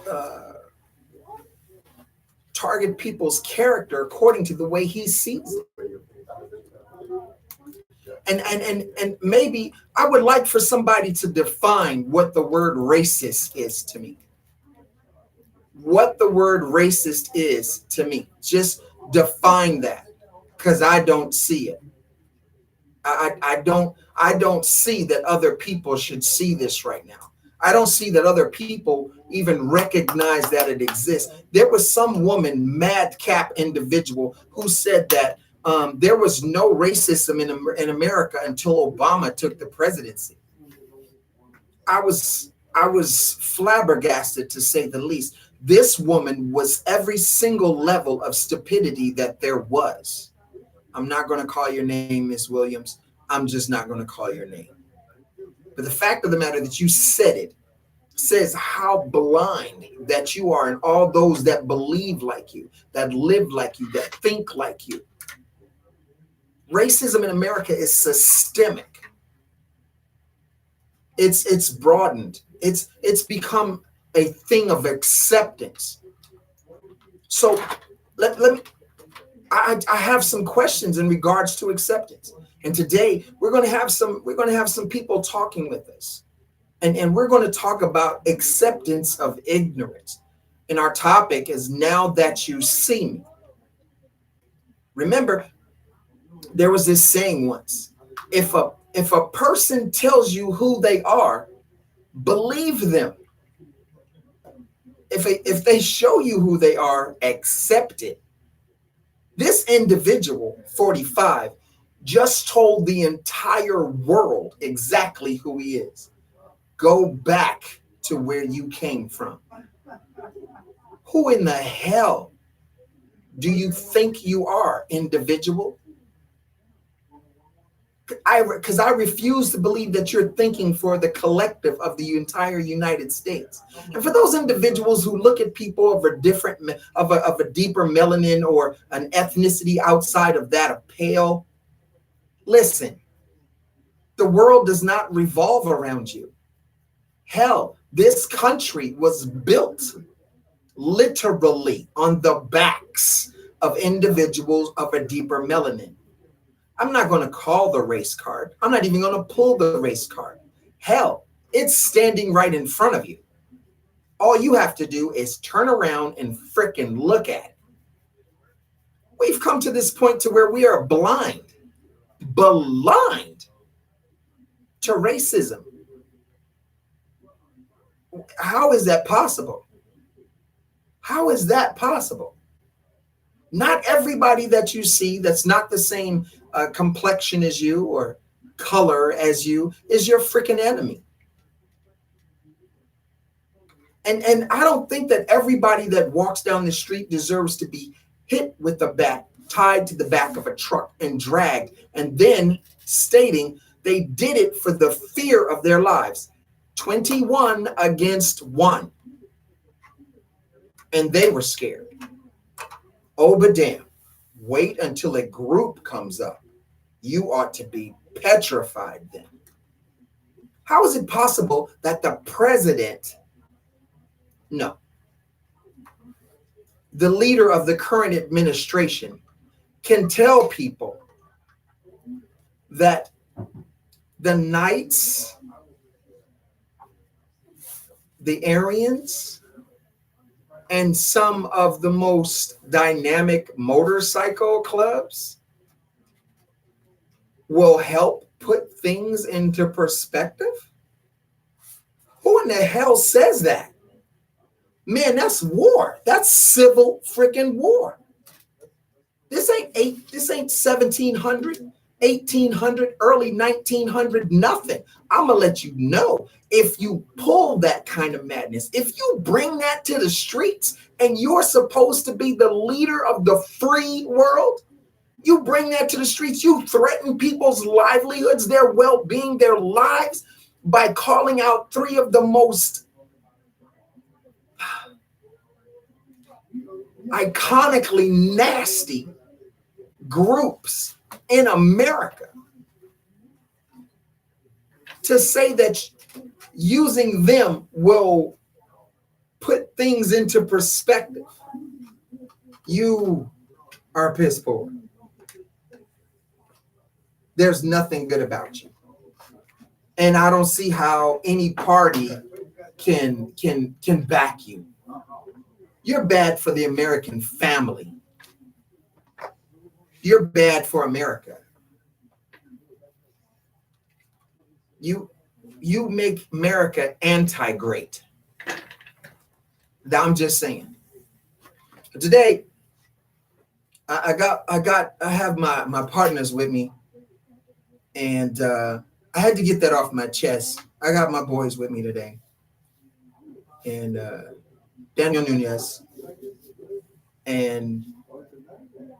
uh, target people's character according to the way he sees it. And maybe I would like for somebody to define what the word racist is to me. What the word racist is to me. Just define that, because I don't see it. I don't see that other people should see this right now. I don't see that other people even recognize that it exists. There was some woman, madcap individual, who said that there was no racism in America until Obama took the presidency. I was flabbergasted, to say the least. This woman was every single level of stupidity that there was. I'm not going to call your name, Miss Williams. I'm just not going to call your name. But the fact of the matter that you said it says how blind that you are, and all those that believe like you, that live like you, that think like you. Racism in America is systemic. It's broadened. It's become a thing of acceptance. So let me I have some questions in regards to acceptance. And today we're going to have some people talking with us. And we're going to talk about acceptance of ignorance. And our topic is now that you see me. Remember, there was this saying once, if a person tells you who they are, believe them. If they show you who they are, accept it. This individual, 45, just told the entire world exactly who he is. Go back to where you came from. Who in the hell do you think you are, individual? Because I refuse to believe that you're thinking for the collective of the entire United States. And for those individuals who look at people of a different, of a deeper melanin or an ethnicity outside of that of pale, listen, the world does not revolve around you. Hell, this country was built literally on the backs of individuals of a deeper melanin. I'm not going to call the race card. I'm not even going to pull the race card. Hell, it's standing right in front of you. All you have to do is turn around and frickin' look at it. We've come to this point to where we are blind to racism. How is that possible? How is that possible? Not everybody that you see that's not the same complexion as you or color as you is your freaking enemy. And I don't think that everybody that walks down the street deserves to be hit with a bat, tied to the back of a truck and dragged, and then stating they did it for the fear of their lives. 21 against 1. And they were scared. Oh, but damn. Wait until a group comes up. You ought to be petrified then. How is it possible that the president, no, the leader of the current administration can tell people that the Knights, the Aryans, and some of the most dynamic motorcycle clubs will help put things into perspective? Who in the hell says that? Man, that's war. That's civil freaking war. This ain't 1700, 1800, early 1900, nothing. I'm going to let you know, if you pull that kind of madness, if you bring that to the streets and you're supposed to be the leader of the free world, you bring that to the streets, you threaten people's livelihoods, their well-being, their lives by calling out 3 of the most iconically nasty groups in America. To say that using them will put things into perspective. You are piss poor. There's nothing good about you. And I don't see how any party can back you. You're bad for the American family. You're bad for America. You make America anti-great. I'm just saying. Today, I have my partners with me, and I had to get that off my chest. I got my boys with me today, and Daniel Nunez, and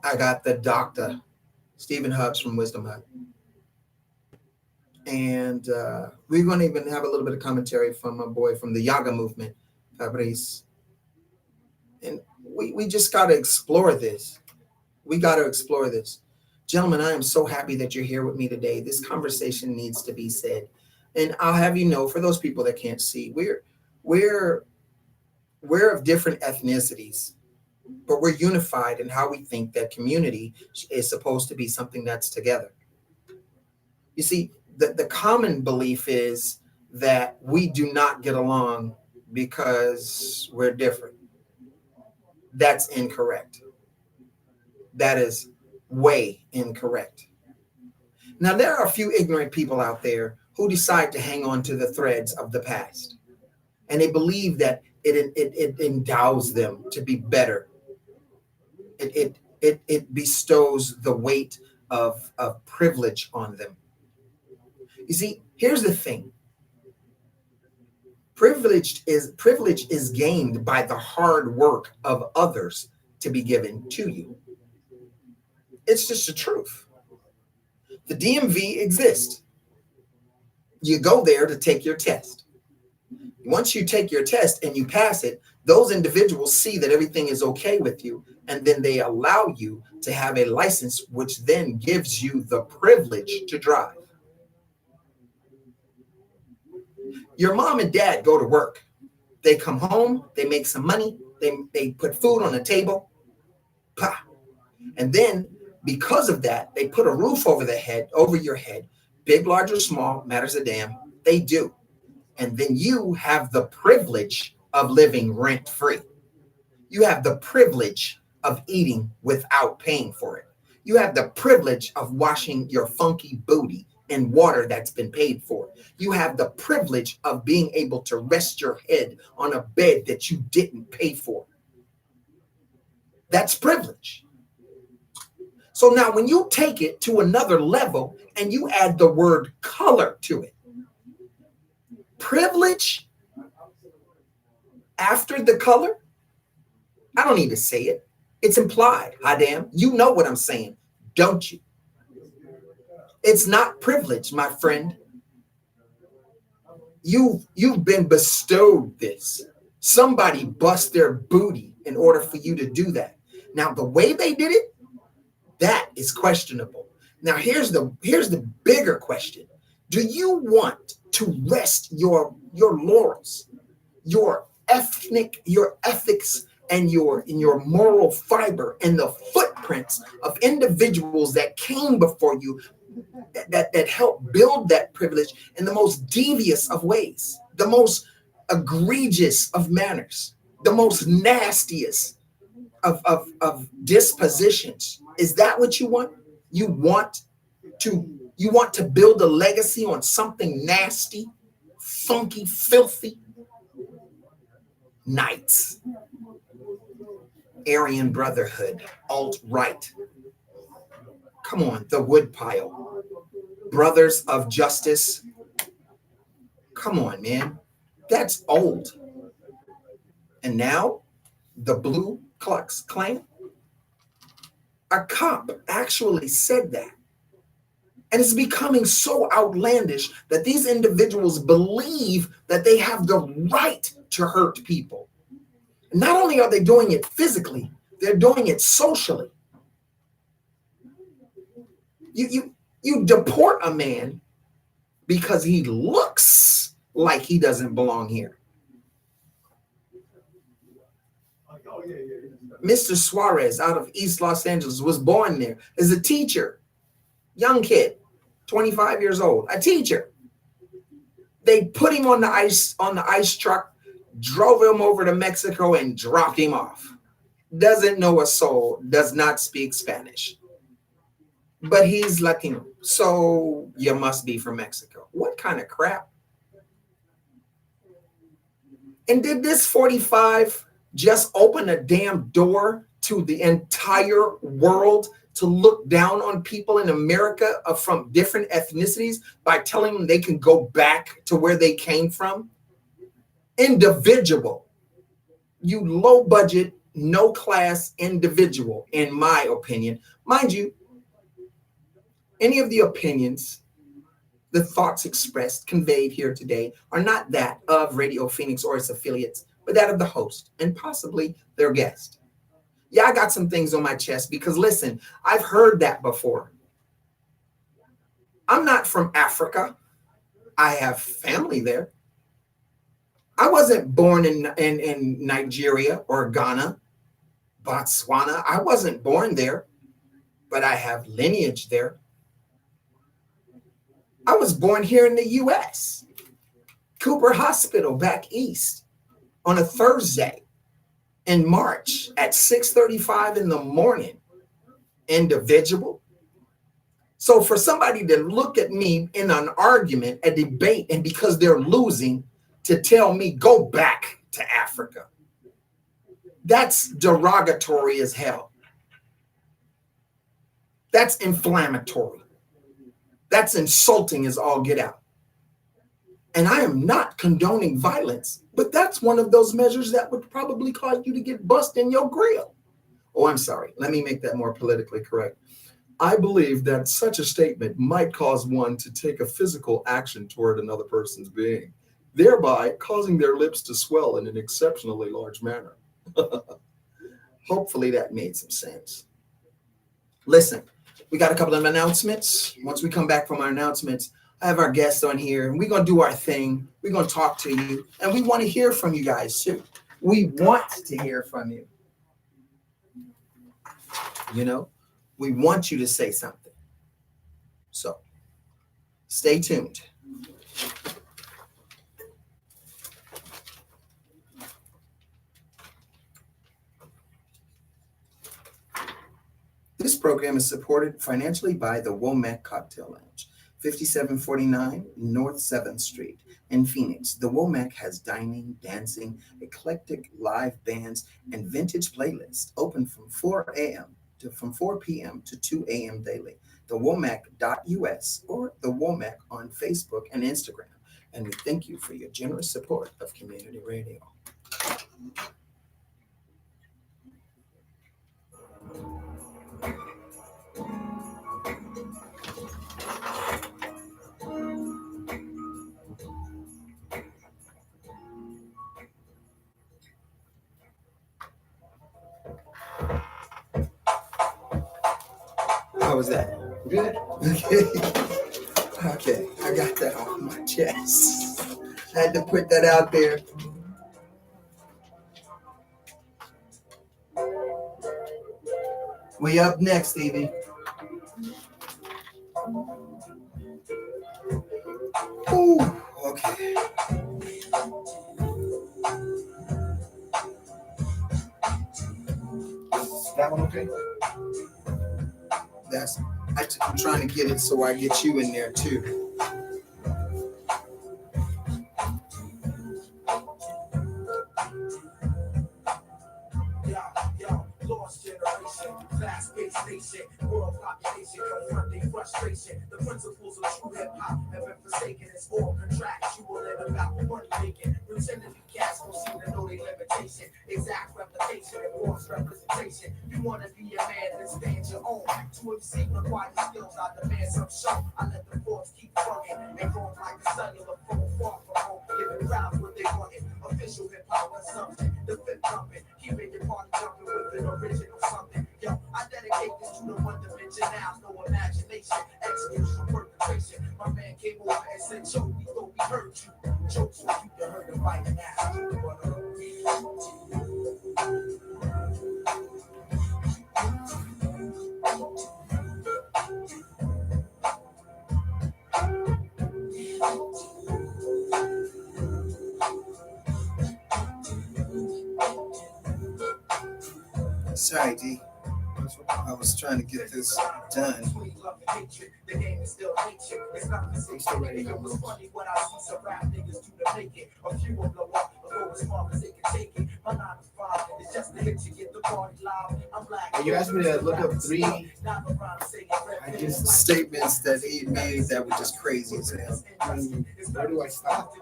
I got the doctor, Stephen Hubbs from Wisdom Hut. And we're going to even have a little bit of commentary from my boy from the Yaga movement, Fabrice. And we just got to explore this. We got to explore this. Gentlemen, I am so happy that you're here with me today. This conversation needs to be said. And I'll have you know, for those people that can't see, we're of different ethnicities, but we're unified in how we think that community is supposed to be something that's together. You see, the common belief is that we do not get along because we're different. That's incorrect. That is way incorrect. Now, there are a few ignorant people out there who decide to hang on to the threads of the past, and they believe that it endows them to be better. It bestows the weight of privilege on them. You see, here's the thing. Privilege is gained by the hard work of others to be given to you. It's just the truth. The DMV exists. You go there to take your test. Once you take your test and you pass it, those individuals see that everything is okay with you, and then they allow you to have a license, which then gives you the privilege to drive. Your mom and dad go to work. They come home, they make some money, they put food on the table, and then because of that, they put a roof over your head, big, large, or small, matters a damn, they do. And then you have the privilege of living rent-free. You have the privilege of eating without paying for it. You have the privilege of washing your funky booty in water that's been paid for. You have the privilege of being able to rest your head on a bed that you didn't pay for. That's privilege. So now when you take it to another level and you add the word color to it, privilege after the color, I don't need to say it. It's implied. Hadam, you know what I'm saying, don't you? It's not privilege, my friend. You've been bestowed this. Somebody bust their booty in order for you to do that. Now, the way they did it, that is questionable. Now, here's the bigger question. Do you want to rest your laurels, your ethics, and your moral fiber and the footprints of individuals that came before you that helped build that privilege in the most devious of ways, the most egregious of manners, the most nastiest of dispositions? Is that what you want? You want to build a legacy on something nasty, funky, filthy? Knights, Aryan Brotherhood, alt-right. Come on, the Woodpile, Brothers of Justice. Come on, man. That's old. And now, the Blue Klux Klan. A cop actually said that. And it's becoming so outlandish that these individuals believe that they have the right to hurt people. Not only are they doing it physically, they're doing it socially. You deport a man because he looks like he doesn't belong here. Mr. Suarez out of East Los Angeles was born there as a teacher, young kid, 25 years old, a teacher. They put him on the ice truck, drove him over to Mexico and dropped him off. Doesn't know a soul, does not speak Spanish. But he's Latino, so you must be from Mexico. What kind of crap? And did this 45 just open a damn door to the entire world to look down on people in America from different ethnicities by telling them they can go back to where they came from? Individual. You low budget, no class individual, in my opinion. Mind you, any of the opinions, the thoughts expressed, conveyed here today are not that of Radio Phoenix or its affiliates, but that of the host and possibly their guest. Yeah, I got some things on my chest because, listen, I've heard that before. I'm not from Africa. I have family there. I wasn't born in Nigeria or Ghana, Botswana. I wasn't born there, but I have lineage there. I was born here in the U.S., Cooper Hospital back east on a Thursday in March at 6:35 in the morning. Individual. So for somebody to look at me in an argument, a debate, and because they're losing, to tell me go back to Africa, that's derogatory as hell. That's inflammatory. That's insulting as all get out. And I am not condoning violence, but that's one of those measures that would probably cause you to get bust in your grill. Oh, I'm sorry. Let me make that more politically correct. I believe that such a statement might cause one to take a physical action toward another person's being, thereby causing their lips to swell in an exceptionally large manner. Hopefully that made some sense. Listen, we got a couple of announcements. Once we come back from our announcements, I have our guests on here, and we're going to do our thing. We're going to talk to you, and we want to hear from you guys, too. We want to hear from you. You know, we want you to say something. So, stay tuned. This program is supported financially by the Womack Cocktail Lounge, 5749 North 7th Street in Phoenix. The Womack has dining, dancing, eclectic live bands, and vintage playlists open from 4 p.m. to 2 a.m. daily. The Womack.us or the Womack on Facebook and Instagram. And we thank you for your generous support of community radio. How was that? Good. Okay, I got that off my chest. I had to put that out there. We up next, Stevie. Ooh, okay. Is that one okay? I'm trying to get it so I get you in there too. Lost generation, class-based nation, world population confronting frustration. The principles of true hip-hop have been forsaken. It's all contractual and about money making. Pretending you cats don't seem to know their limitation. Exact replication and false representation. You want to be a man, then stand your own. To exceed required skills, I demand some show. I let the force keep bugging and growing like the cellular phone far from home. Giving crowds what they wanted. Official hip-hop consumption, the fifth trumpet, keeping your party jumping with an original something. Yo, I dedicate this to the one dimension now, no imagination, execution, perpetration. My man came over and said, Joe, we thought we heard you. Jokes for you to hurt the right now. Sorry, D. I was trying to get this done. I'm still writing down notes. You asked me to look up 3. I just Statements that he made that were just crazy as hell. Where do I stop?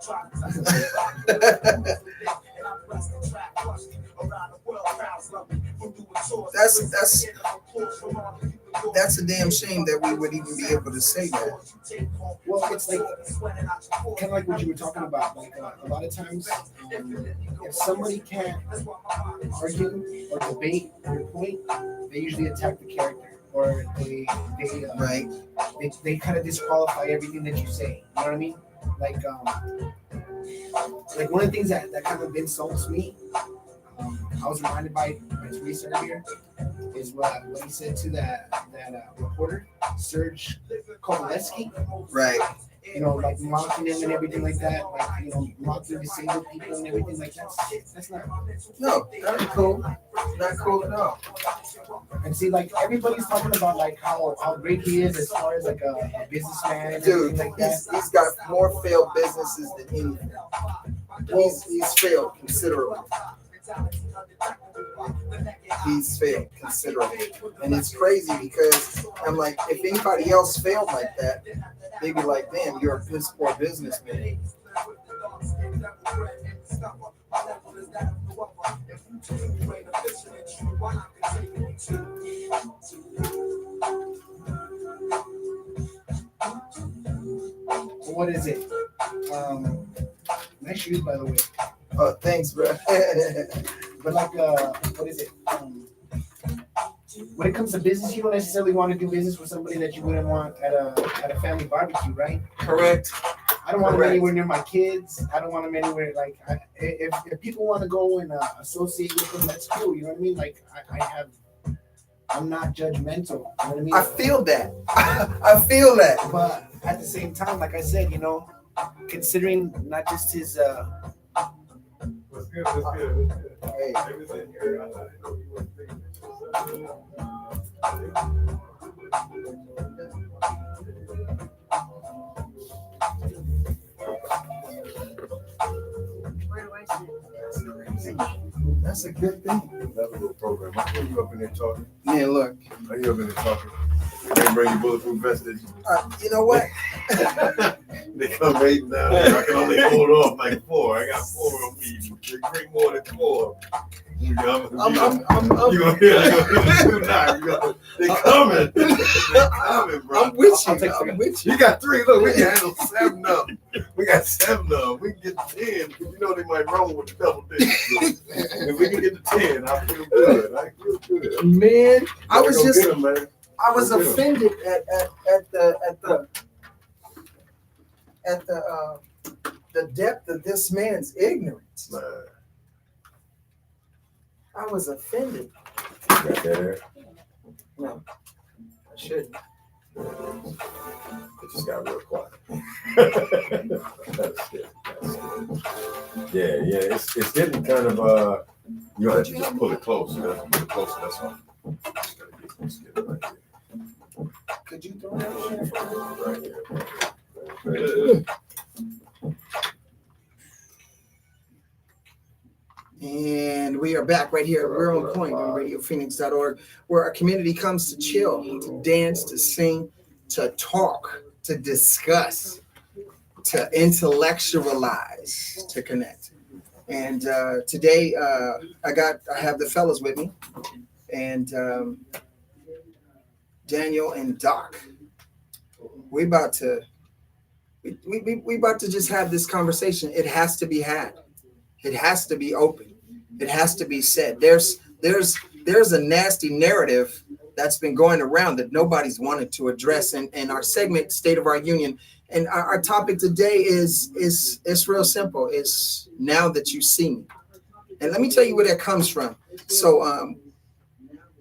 That's a damn shame that we would even be able to say that. Well, it's like kind of like what you were talking about. Like a lot of times, if somebody can't argue or debate your point, they usually attack the character, or Right. they kind of disqualify everything that you say. You know what I mean? Like one of the things that kind of insults me. I was reminded by Teresa earlier is what he said to that reporter, Serge Kovaleski. Right. You know, like mocking him and everything like that, like, you know, mocking disabled people and everything like that. That's not cool. Not cool at all. And see, like everybody's talking about like how great he is as far as like a businessman and Dude, everything like that. he's got more failed businesses than anything. He's failed considerably. He's failed considerably. And it's crazy because I'm like, if anybody else failed like that, they'd be like, damn, you're a piss poor businessman. What is it? Nice shoes, by the way. Oh, thanks, bro. But like, what is it? When it comes to business, you don't necessarily want to do business with somebody that you wouldn't want at a family barbecue, right? Correct. I don't want them anywhere near my kids. I don't want them anywhere. Like, if people want to go and associate with them, that's cool. You know what I mean? Like, I'm not judgmental. You know what I mean? I feel that. I feel that. But at the same time, like I said, you know, considering not just his. What's good? What's good? What's good? Hey. Everything here, I know you weren't thinking. Where do I sit? That's a good thing. Another little program. I hear you up in there talking. Man, look. I hear you up in there talking. They didn't bring you bulletproof vest, did you? You know what? They come right down there. I can only hold off like 4. I got 4 on me. They bring more than 4. You gonna hear they coming. They coming, bro. I'm with you. I'm with you. You got 3. Look, we can handle 7 of them. We got 7 of them. We can get to 10 because you know they might roll with the double digits. So if we can get to 10, I feel good. I feel good. Man, I was just. Him, man. I was offended at the depth of this man's ignorance. Man. I was offended. You got that air? No, I shouldn't. It just got real quiet. That's good. Yeah. It's getting kind of you have to just pull it close. You have to pull it closer. That's all. Just gotta get close to it right there. Could you throw that Right here. Right here. And we are back right here. We're on point on RadioPhoenix.org, where our community comes to chill, to dance, to sing, to talk, to discuss, to intellectualize, to connect. And today, I have the fellas with me, and Daniel and Doc. We about to just have this conversation. It has to be had. It has to be open. It has to be said. There's a nasty narrative that's been going around that nobody's wanted to address. And our segment, State of Our Union, and our topic today is real simple. It's now that you see me. And let me tell you where that comes from. So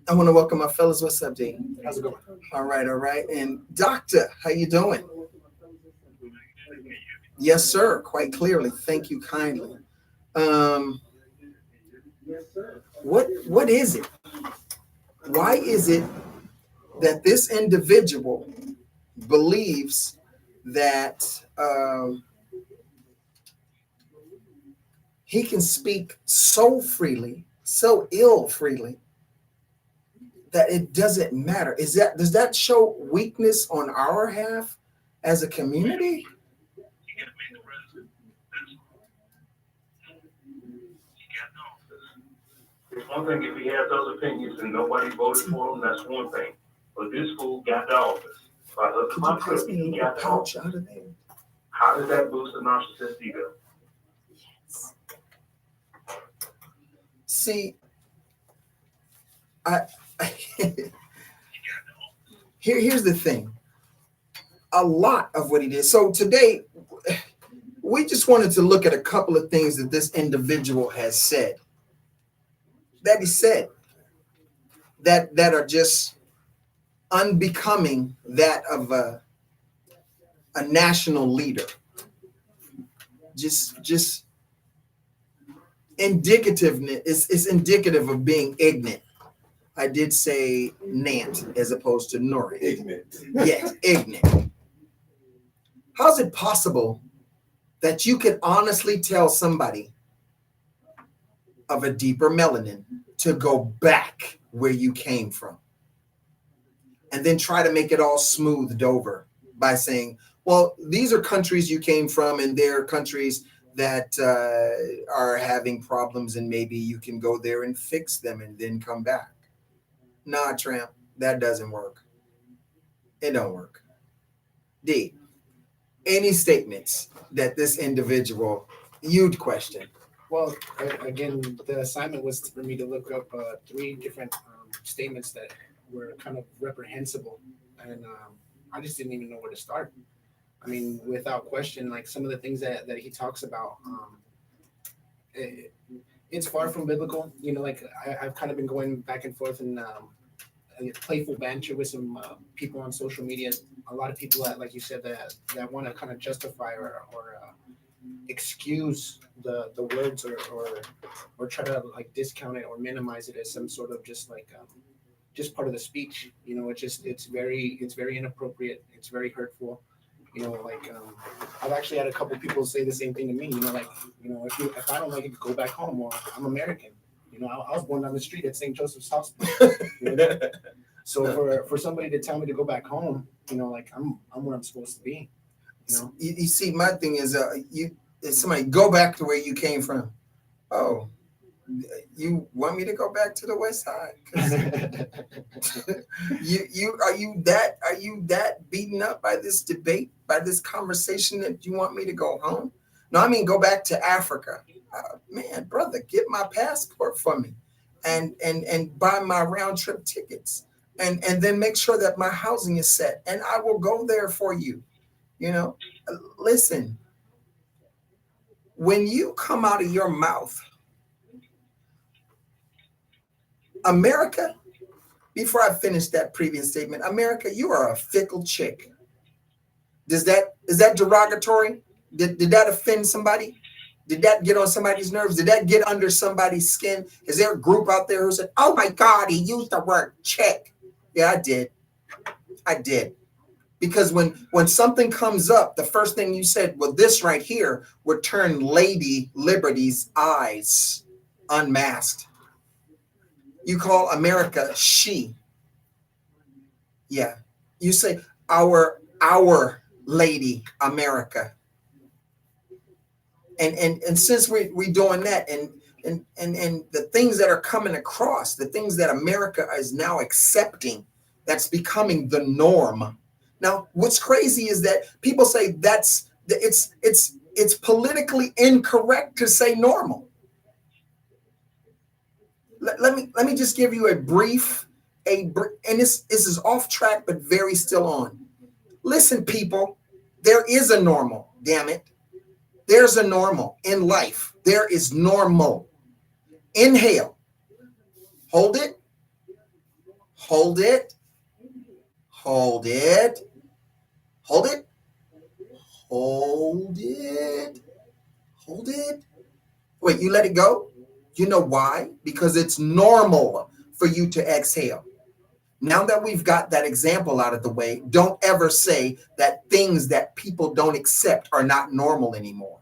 I want to welcome my fellas. What's up, D? How's it going? All right. And Doctor, how you doing? Yes, sir. Quite clearly. Thank you kindly. What is it? Why is it that this individual believes that he can speak so freely, so ill freely, that it doesn't matter? Does that show weakness on our half as a community? It's one thing if he has those opinions and nobody voted for him, that's one thing. But this fool got the office. By the Could you pass me a he little got the pouch office. out of there? How does that boost the narcissist ego? See, I here's the thing. A lot of what he did. So today, we just wanted to look at a couple of things that this individual has said. That he said that are just unbecoming that of a national leader. Just indicativeness is indicative of being ignorant. I did say Nant as opposed to Nori. Ignorant. Yes, ignorant. How's it possible that you can honestly tell somebody of a deeper melanin to go back where you came from and then try to make it all smoothed over by saying, well, these are countries you came from and they're countries that are having problems and maybe you can go there and fix them and then come back? Nah, Tramp, that doesn't work. It don't work. D, any statements that this individual you'd question? Well, again, the assignment was for me to look up 3 different statements that were kind of reprehensible, and I just didn't even know where to start. I mean, without question, like some of the things that he talks about, it's far from biblical. You know, like I've kind of been going back and forth and playful banter with some people on social media. A lot of people that, like you said, that want to kind of justify or excuse the words or try to like discount it or minimize it as some sort of just like just part of the speech. You know, it's very inappropriate. It's very hurtful. You know, like I've actually had a couple people say the same thing to me. You know, like, you know, if I don't like it, go back home, or I'm American. You know, I was born down the street at St. Joseph's Hospital. You know? So for somebody to tell me to go back home, you know, like I'm where I'm supposed to be. You know, you see, my thing is, if somebody go back to where you came from. Oh, you want me to go back to the West Side? 'Cause are you that beaten up by this debate, by this conversation, that you want me to go home? No, I mean go back to Africa. Man, brother, get my passport for me, and buy my round trip tickets, and then make sure that my housing is set, and I will go there for you. You know, listen. When you come out of your mouth, America, before I finish that previous statement, America, you are a fickle chick. Is that derogatory? Did that offend somebody? Did that get on somebody's nerves? Did that get under somebody's skin? Is there a group out there who said, oh my God, he used the word chick? Yeah, I did. Because when something comes up, the first thing you said, well, this right here would turn Lady Liberty's eyes unmasked. You call America she. Yeah. You say our Lady America. And since we doing that and the things that are coming across, the things that America is now accepting, that's becoming the norm. Now, what's crazy is that people say it's politically incorrect to say normal. Let me just give you a brief, and this is off track, but very still on. Listen, people, there is a normal, damn it. There's a normal in life. There is normal. Inhale. Hold it. Hold it. Hold it. Hold it. Hold it. Hold it. Wait, you let it go? You know why? Because it's normal for you to exhale. Now that we've got that example out of the way, don't ever say that things that people don't accept are not normal anymore.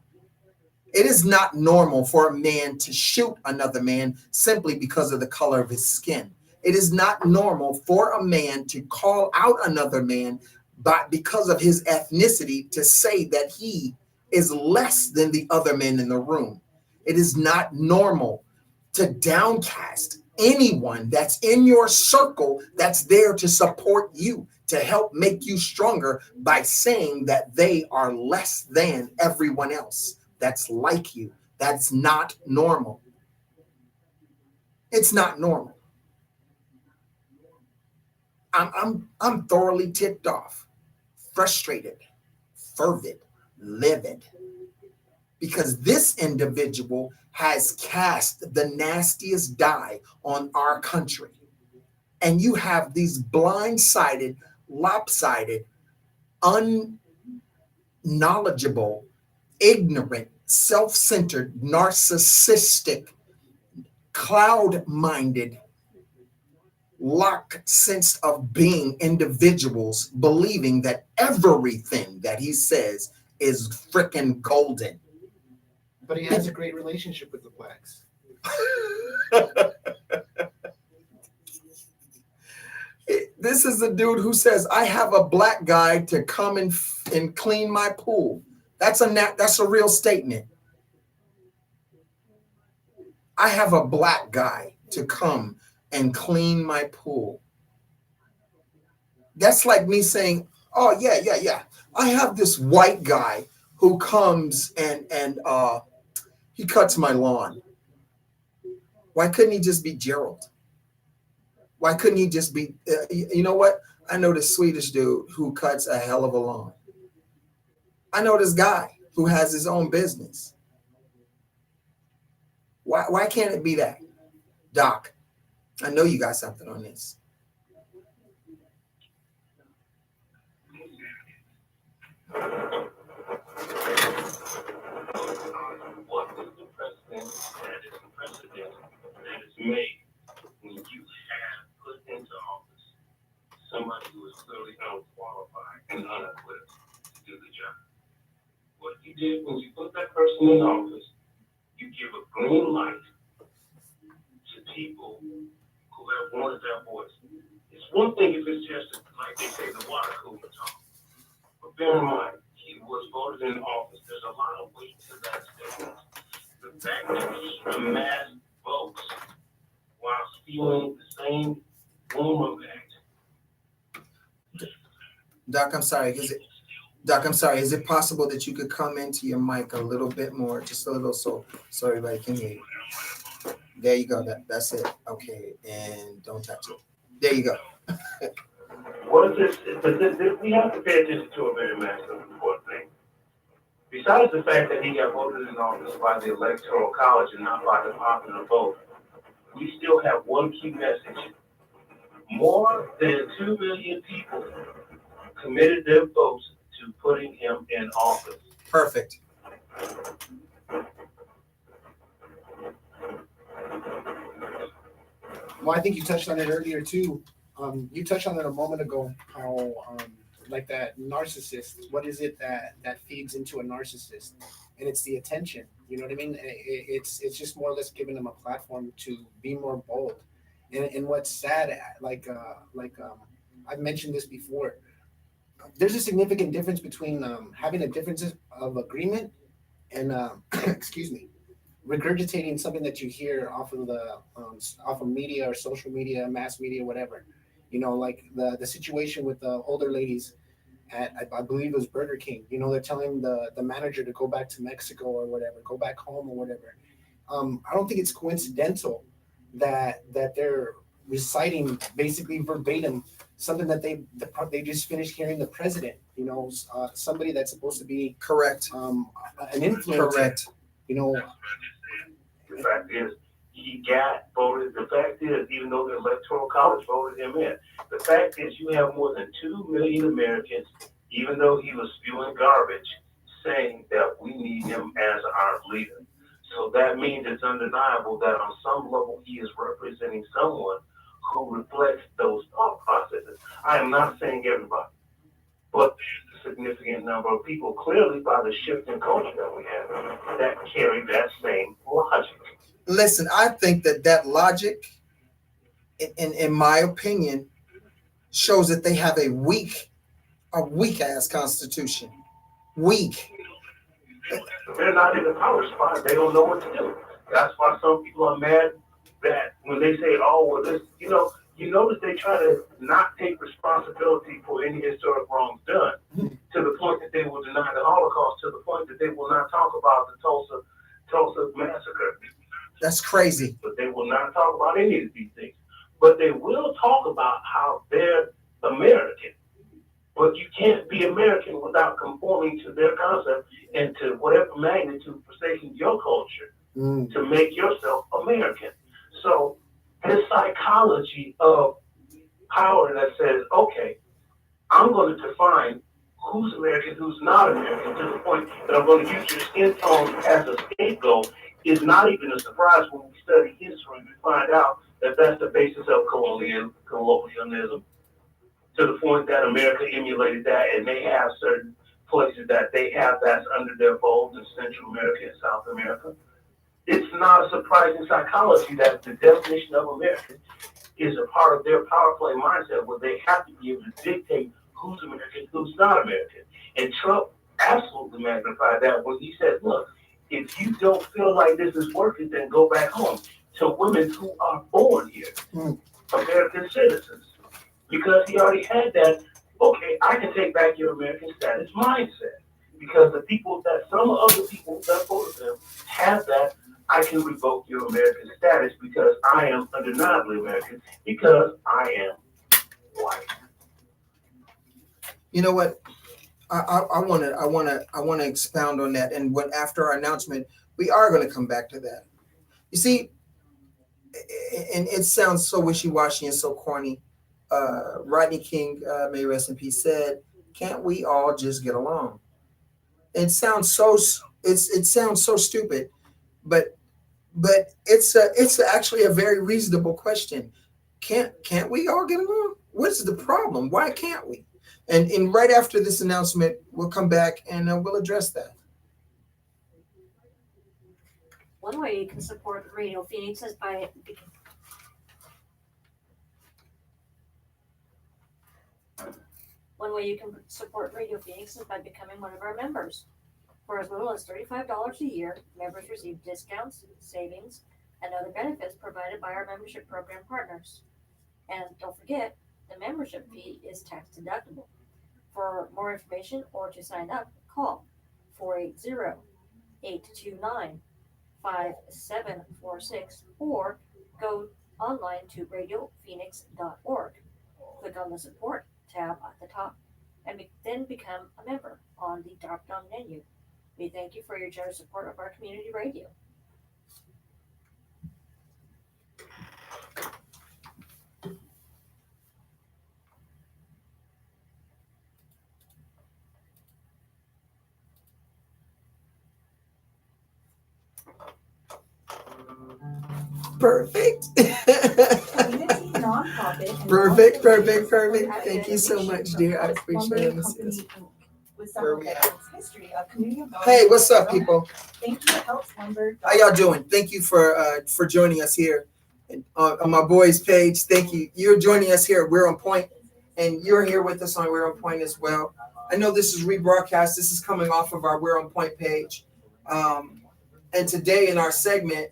It is not normal for a man to shoot another man simply because of the color of his skin. It is not normal for a man to call out another man because of his ethnicity, to say that he is less than the other men in the room. It is not normal to downcast anyone that's in your circle that's there to support you, to help make you stronger, by saying that they are less than everyone else that's like you. That's not normal. It's not normal. I'm thoroughly ticked off, frustrated, fervid, livid, because this individual has cast the nastiest die on our country. And you have these blindsided, lopsided, unknowledgeable, ignorant, self-centered, narcissistic, cloud-minded, locked sense of being individuals believing that everything that he says is freaking golden. But he has a great relationship with the blacks. This is the dude who says, I have a black guy to come and clean my pool. That's a real statement. I have a black guy to come and clean my pool. That's like me saying, oh, yeah. I have this white guy who comes and he cuts my lawn. Why couldn't he just be Gerald? Why couldn't he just be, you know what? I know this Swedish dude who cuts a hell of a lawn. I know this guy who has his own business. Why can't it be that? Doc, I know you got something on this. What is the precedent that is made when you have put into office somebody who is clearly unqualified and unequipped to do the job? What you did when you put that person in office, you give a green light to people who have wanted that voice. It's one thing if it's just, like they say, the water cooler talk. But bear in mind, he was voted in office. There's a lot of weight to that statement. The fact that he amassed votes while stealing the same rumor act. Doc, I'm sorry. Is it possible that you could come into your mic a little bit more, just a little, so everybody can hear you? There you go. That's it. Okay, and don't touch it. There you go. What is this? We have to pay attention to a very massive important thing. Besides the fact that he got voted in office by the Electoral College and not by the popular vote, we still have one key message. More than 2 million people committed their votes to putting him in office. Perfect. Well, I think you touched on it earlier too. You touched on it a moment ago, how like that narcissist, what is it that feeds into a narcissist? And it's the attention. You know what I mean? It's just more or less giving them a platform to be more bold. And what's sad, I've mentioned this before, there's a significant difference between having a difference of agreement and excuse me, regurgitating something that you hear off of media or social media, mass media, whatever. You know, like the situation with the older ladies at, I believe it was Burger King. You know, they're telling the manager to go back to Mexico or whatever, go back home or whatever. I don't think it's coincidental that they're reciting basically verbatim something that they just finished hearing the president. You know, somebody that's supposed to be Correct. an influencer. Correct. You know, The fact is, he got voted. The fact is, even though the Electoral College voted him in, the fact is you have more than 2 million Americans, even though he was spewing garbage, saying that we need him as our leader. So that means it's undeniable that on some level he is representing someone who reflects those thought processes. I am not saying everybody, but there's a significant number of people, clearly by the shift in culture that we have, that carry that same logic. Listen, I think that logic, in my opinion, shows that they have a weak ass constitution. Weak. They're not in the power spot. They don't know what to do. That's why some people are mad that when they say, "Oh, well, this," you notice they try to not take responsibility for any historic wrongs done, to the point that they will deny the Holocaust, to the point that they will not talk about the Tulsa massacre. That's crazy. But they will not talk about any of these things. But they will talk about how they're American. But you can't be American without conforming to their concept and to whatever magnitude forsaking your culture to make yourself American. So this psychology of power that says, okay, I'm going to define who's American, who's not American, to the point that I'm going to use your skin tone as a scapegoat, is not even a surprise. When we study history, we find out that that's the basis of colonialism, to the point that America emulated that, and they have certain places that they have that's under their fold in Central America and South America. It's not a surprising psychology that the definition of American is a part of their power play mindset, where they have to be able to dictate who's American, who's not American. And Trump absolutely magnified that when he said, look, if you don't feel like this is working, then go back home, to women who are born here, American citizens. Because he already had that, okay, I can take back your American status mindset. Because the people that, some other people that voted them have that, I can revoke your American status because I am undeniably American, because I am white. You know what? I want to expound on that, and after our announcement, we are going to come back to that. You see, and it sounds so wishy-washy and so corny. Rodney King, may rest in peace, said, "Can't we all just get along?" It sounds so stupid, but it's actually a very reasonable question. Can't we all get along? What's the problem? Why can't we? And right after this announcement, we'll come back and we'll address that. One way you can support Radio Phoenix is by becoming one of our members. For as little as $35 a year, members receive discounts, savings, and other benefits provided by our membership program partners. And don't forget, the membership fee is tax deductible. For more information or to sign up, call 480-829-5746 or go online to radiophoenix.org. Click on the support tab at the top and then become a member on the drop-down menu. We thank you for your generous support of our community radio. Perfect. Perfect. Thank you so much, dear. I appreciate it. Hey, what's up, people? How y'all doing? Thank you for joining us here on my boys page. Thank you. You're joining us here at We're on Point, and you're here with us on We're on Point as well. I know this is rebroadcast. This is coming off of our We're on Point page. And today in our segment,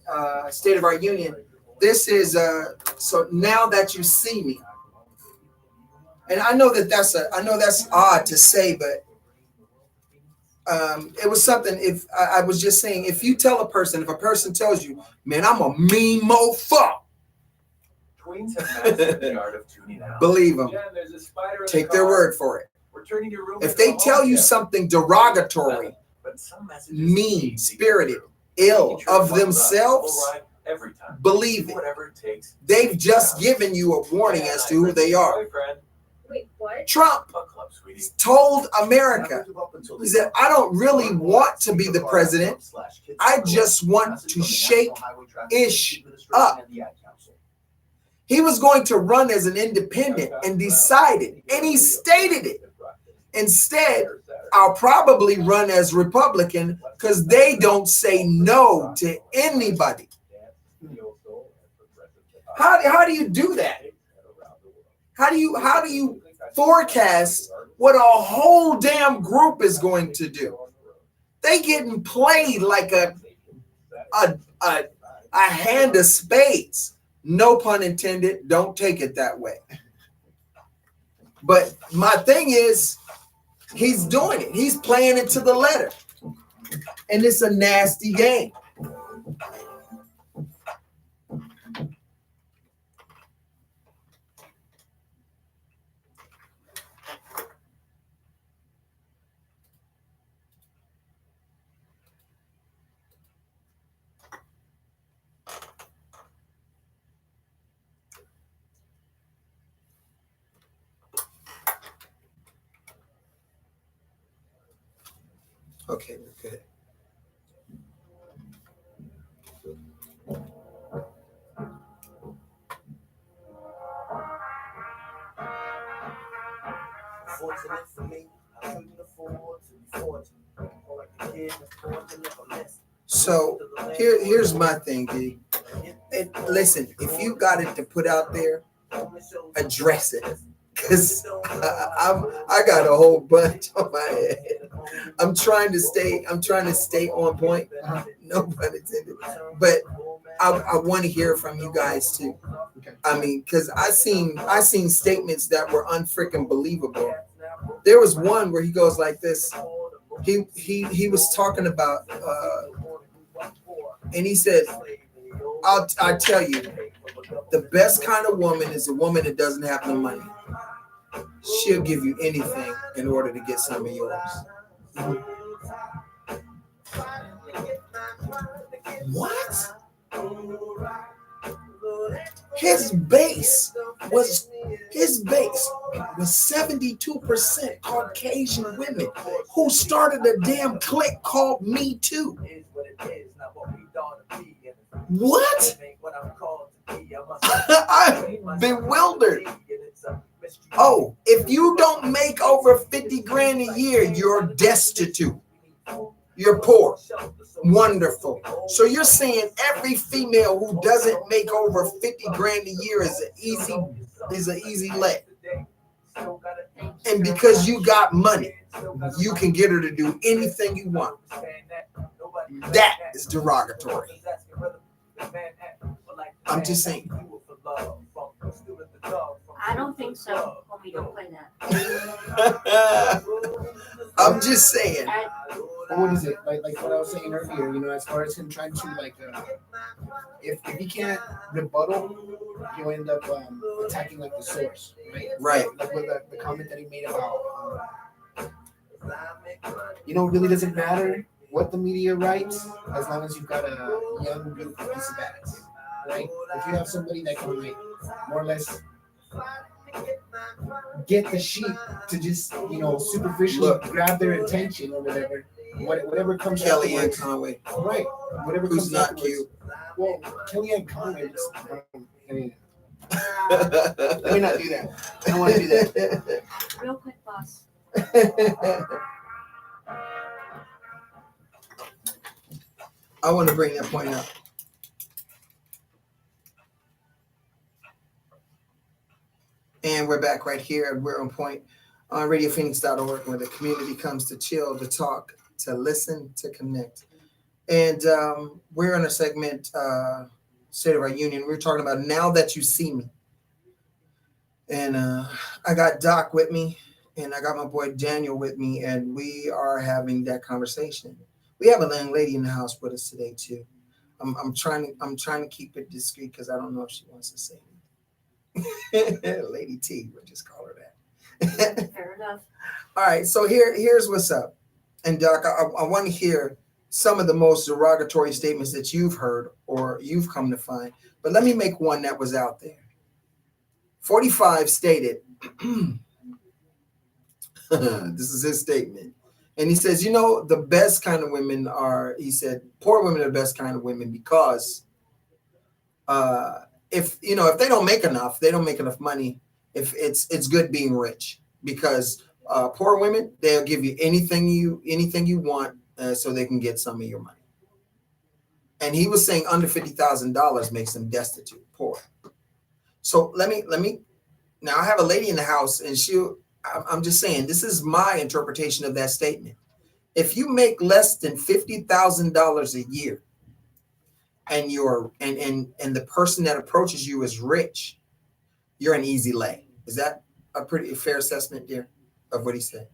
State of Our Union, this is so now that you see me, and I know that's odd to say, but it was something. If I was just saying, if a person tells you, man, I'm a mean mofo, Tweens have mastered the art of tuning out. believe them. Jen, there's a spider in Take the their car. word for it. We're turning your room If into they a tell home you gym. something derogatory, But some messages mean, need to get spirited, through. ill Making sure of the bus themselves, will arrive every time. believe Do it. whatever it takes. They've just given you a warning as to who they are. Boyfriend, Wait, what? Trump book club, sweetie. told America, he said, I don't really want to be the president. I just want to shake ish up. He was going to run as an independent and decided, and he stated it. Instead, I'll probably run as Republican because they don't say no to anybody. How do you do that? How do you forecast what a whole damn group is going to do? They getting played like a hand of spades. No pun intended. Don't take it that way. But my thing is, he's doing it. He's playing it to the letter. And it's a nasty game. Okay, we're good. Fortunate for me, I couldn't afford to be fortunate. Like the kid that's fortunate for less. So here's my thing, D. And listen, if you got it to put out there, address it. Because I got a whole bunch on my head. I'm trying to stay on point. No pun intended. But I want to hear from you guys too. I mean, because I seen statements that were unfreaking believable. There was one where he goes like this. He was talking about and he said, I'll tell you, the best kind of woman is a woman that doesn't have no money. She'll give you anything in order to get some of yours. What? His base was 72% Caucasian women who started a damn clique called Me Too. What? I'm bewildered. Oh, if you don't make over 50 grand a year, you're destitute. You're poor. Wonderful. So you're saying every female who doesn't make over 50 grand a year is an easy let. And because you got money, you can get her to do anything you want. That is derogatory. I'm just saying. I don't think so. Homie, don't play that. I'm just saying. What is it? Like what I was saying earlier, you know, as far as him trying to if he can't rebuttal, he'll end up attacking like the source, right? Right. Like with the comment that he made about it really doesn't matter what the media writes as long as you've got a young, beautiful piece of ass, right? If you have somebody that can like more or less get the sheep to just superficially grab their attention or whatever comes Kellyanne Conway, right? Whatever who's comes not afterwards. cute. Well, Kellyanne Conway. Let me not do that. I don't want to do that. Real quick, boss. I want to bring that point up. And we're back right here. We're on point on RadioPhoenix.org, where the community comes to chill, to talk, to listen, to connect. And we're in a segment, State of Our Union. We're talking about Now That You See Me. And I got Doc with me, and I got my boy Daniel with me, and we are having that conversation. We have a young lady in the house with us today too. I'm trying to keep it discreet because I don't know if she wants to say anything. Lady T, we'll just call her that. Fair enough. All right, so here's what's up. And Doc, I want to hear some of the most derogatory statements that you've heard or you've come to find. But let me make one that was out there. 45 stated, this is his statement. And he says, the best kind of women are, he said, poor women are the best kind of women because if if they don't make enough, they don't make enough money. If it's good being rich, because poor women, they'll give you anything you want, so they can get some of your money. And he was saying under $50,000 makes them destitute, poor. So let me now, I have a lady in the house, and I'm just saying, this is my interpretation of that statement. If you make less than $50,000 a year, and the person that approaches you is rich, you're an easy lay. Is that a pretty fair assessment, dear, of what he said?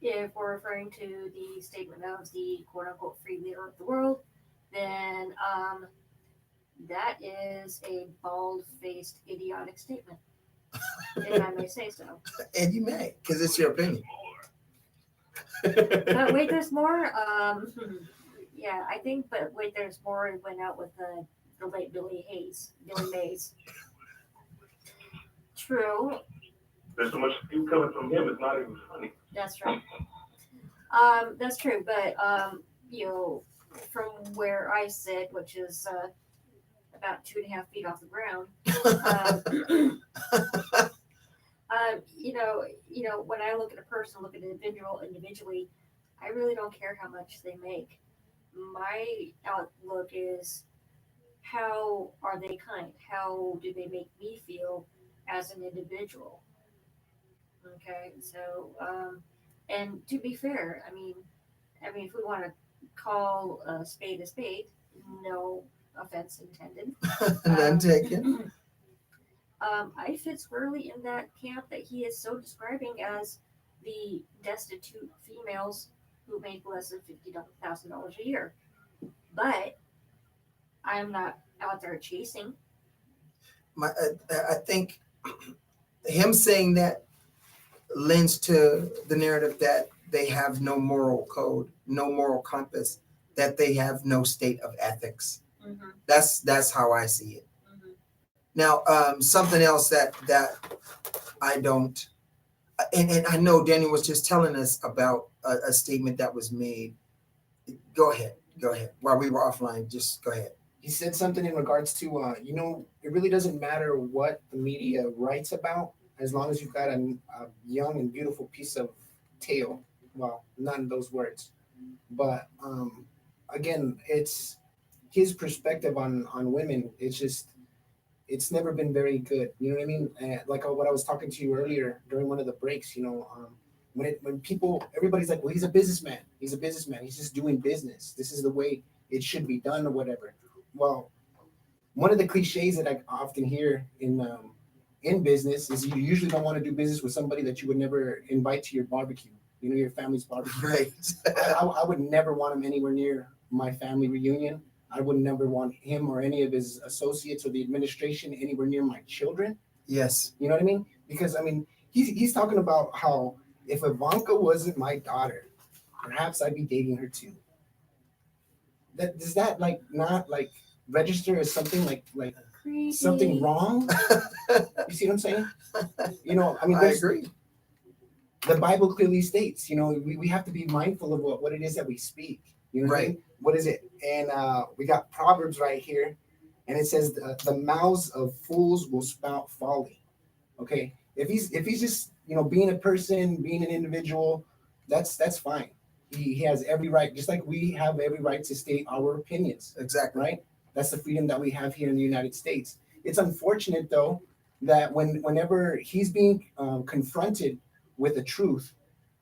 If we're referring to the statement of the quote unquote free leader of the world, then that is a bald-faced, idiotic statement, if I may say so. And you may, because it's your opinion. But wait, there's more. Yeah, I think. But wait, there's more. It went out with the late Billy Mays. True. There's so much view coming from him, it's not even funny. That's right. That's true. But from where I sit, which is about 2.5 feet off the ground, when I look at a person, look at an individual individually, I really don't care how much they make. My outlook is, how are they kind? How do they make me feel as an individual? Okay, so and to be fair, I mean, if we want to call a spade, no offense intended. None taken. I fit squarely in that camp that he is so describing as the destitute females who make less than $50,000 a year. But I'm not out there chasing. I think him saying that lends to the narrative that they have no moral code, no moral compass, that they have no state of ethics. Mm-hmm. That's how I see it. Mm-hmm. Now, something else that I don't, and I know Daniel was just telling us about a statement that was made. Go ahead. While we were offline, just go ahead. He said something in regards to, it really doesn't matter what the media writes about, as long as you've got a young and beautiful piece of tail. Well, not in those words, but again, it's his perspective on women. It's never been very good. You know what I mean? Like what I was talking to you earlier during one of the breaks. When everybody's like, well, he's a businessman. He's just doing business. This is the way it should be done, or whatever. Well, one of the cliches that I often hear in business is you usually don't want to do business with somebody that you would never invite to your barbecue. Your family's barbecue. Right. I would never want him anywhere near my family reunion. I would never want him or any of his associates or the administration anywhere near my children. Yes. You know what I mean? Because he's talking about how if Ivanka wasn't my daughter, perhaps I'd be dating her too. Does that not register as something like Creepy. Something wrong? You see what I'm saying? I agree. The Bible clearly states, we have to be mindful of what it is that we speak. You know what I mean? What is it? And we got Proverbs right here, and it says the mouths of fools will spout folly. Okay, if he's just being a person, being an individual, that's fine. He has every right, just like we have every right to state our opinions. Exactly. Right? That's the freedom that we have here in the United States. It's unfortunate though that whenever he's being confronted with the truth,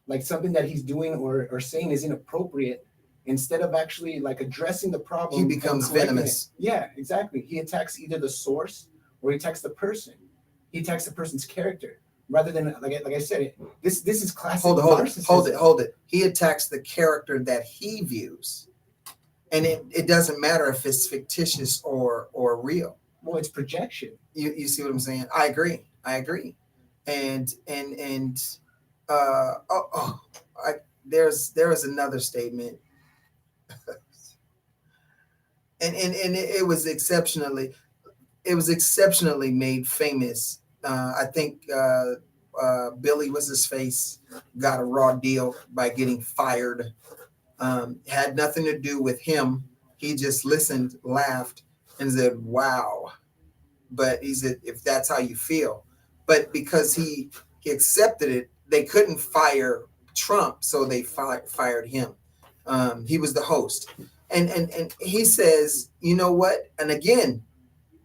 like something that he's doing or saying is inappropriate, instead of actually addressing the problem, he becomes venomous. Yeah, exactly. He attacks either the source or he attacks the person. He attacks the person's character rather than like I said. This is classic. Hold it. He attacks the character that he views, and it doesn't matter if it's fictitious or real. Well, it's projection. You see what I'm saying? I agree. And there's another statement. and it was exceptionally made famous. I think Billy was his face got a raw deal by getting fired. Had nothing to do with him. He just listened, laughed, and said, wow. But he said, if that's how you feel. But because he accepted it, they couldn't fire Trump, so they fired him. He was the host. And he says, you know what? And again,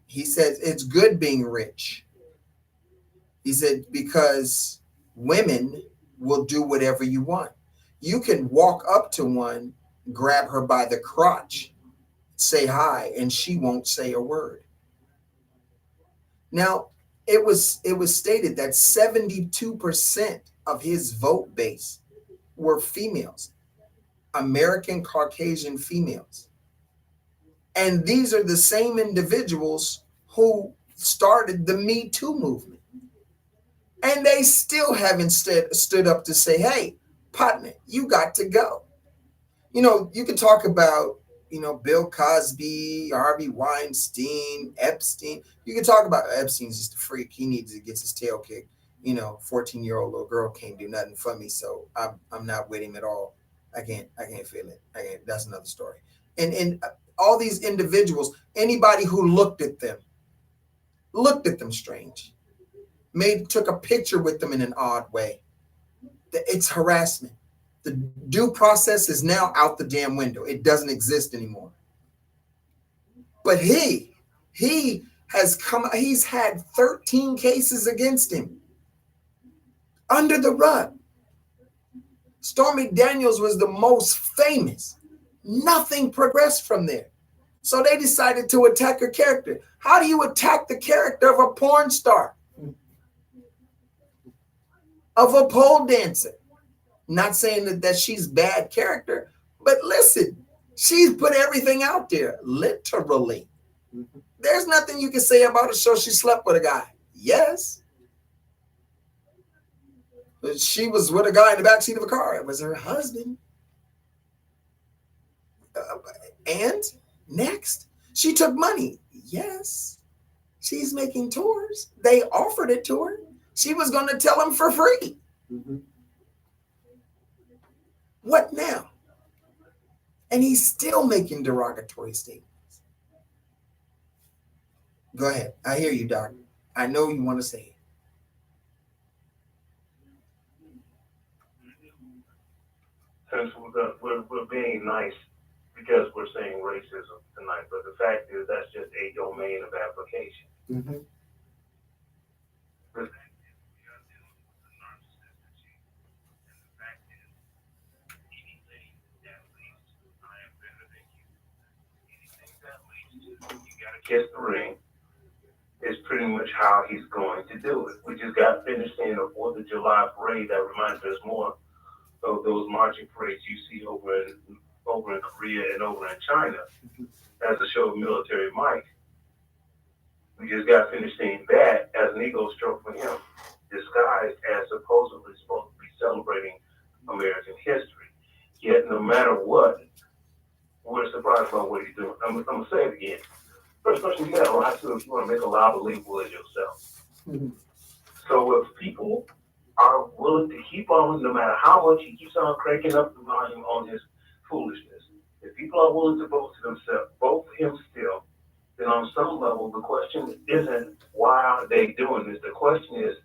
he says, it's good being rich. He said, because women will do whatever you want. You can walk up to one, grab her by the crotch, say hi, and she won't say a word. Now, it was stated that 72% of his vote base were females, American Caucasian females. And these are the same individuals who started the Me Too movement. And they still haven't stood up to say, hey, partner, you got to go. You know, you could talk about, you know, Bill Cosby, Harvey Weinstein, Epstein. You can talk about Epstein's just a freak. He needs to get his tail kicked. You know, 14-year-old little girl can't do nothing for me, so I'm not with him at all. I can't feel it. That's another story. And all these individuals, anybody who looked at them strange, took a picture with them in an odd way. It's harassment. The due process is now out the damn window. It doesn't exist anymore. But he he's had 13 cases against him under the rug. Stormy Daniels was the most famous. Nothing progressed from there. So they decided to attack her character. How do you attack the character of a porn star? Of a pole dancer? Not saying that she's bad character, but listen, she's put everything out there, literally. There's nothing you can say about her. So she slept with a guy. Yes. But she was with a guy in the backseat of a car. It was her husband. And next, she took money. Yes. She's making tours. They offered it to her. She was going to tell him for free. Mm-hmm. What now? And he's still making derogatory statements. Go ahead. I hear you, Doc. I know you want to say it. Since we're being nice because we're saying racism tonight, but the fact is that's just a domain of application. Mm-hmm. Kiss the ring is pretty much how he's going to do it. We just got finished seeing the 4th of July parade that reminds us more of those marching parades you see over in Korea and over in China as a show of military might. We just got finished seeing that as an ego stroke for him, disguised as supposedly supposed to be celebrating American history. Yet no matter what, we're surprised by what he's doing. I'm going to say it again. First question you got to lie to if you want to make a lie believable as yourself. Mm-hmm. So if people are willing to keep on, no matter how much he keeps on cranking up the volume on his foolishness, if people are willing to vote to themselves, vote for him still, then on some level the question isn't why are they doing this? The question is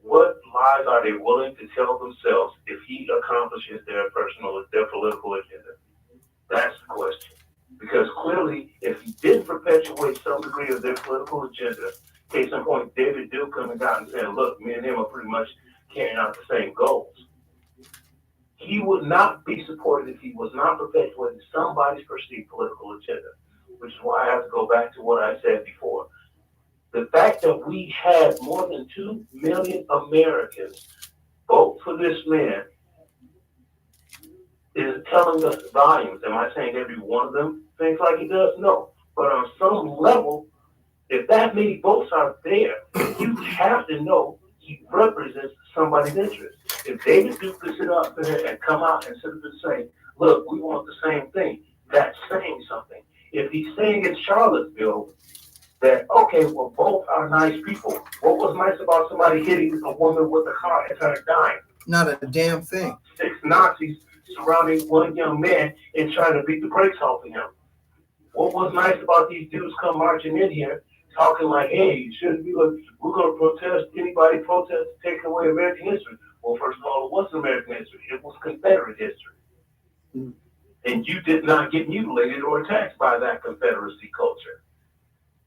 what lies are they willing to tell themselves if he accomplishes their political agenda? That's the question. Because clearly, if he did perpetuate some degree of their political agenda, case in point, David Duke coming out and saying, look, me and him are pretty much carrying out the same goals. He would not be supported if he was not perpetuating somebody's perceived political agenda, which is why I have to go back to what I said before. The fact that we had more than 2 million Americans vote for this man is telling us volumes. Am I saying every one of them thinks like he does? No. But on some level, if that many votes are there, you have to know he represents somebody's interest. If David Duke could sit up there and come out and sit up and say, look, we want the same thing, that's saying something. If he's saying in Charlottesville that, okay, well, both are nice people. What was nice about somebody hitting a woman with a car and her dying? Not a damn thing. 6 Nazis surrounding one young man and trying to beat the brakes off of him. What was nice about these dudes come marching in here talking like, hey, you shouldn't be like, we're going to protest, anybody protest taking away American history. Well, first of all, it wasn't American history. It was Confederate history. Mm. And you did not get mutilated or attacked by that Confederacy culture.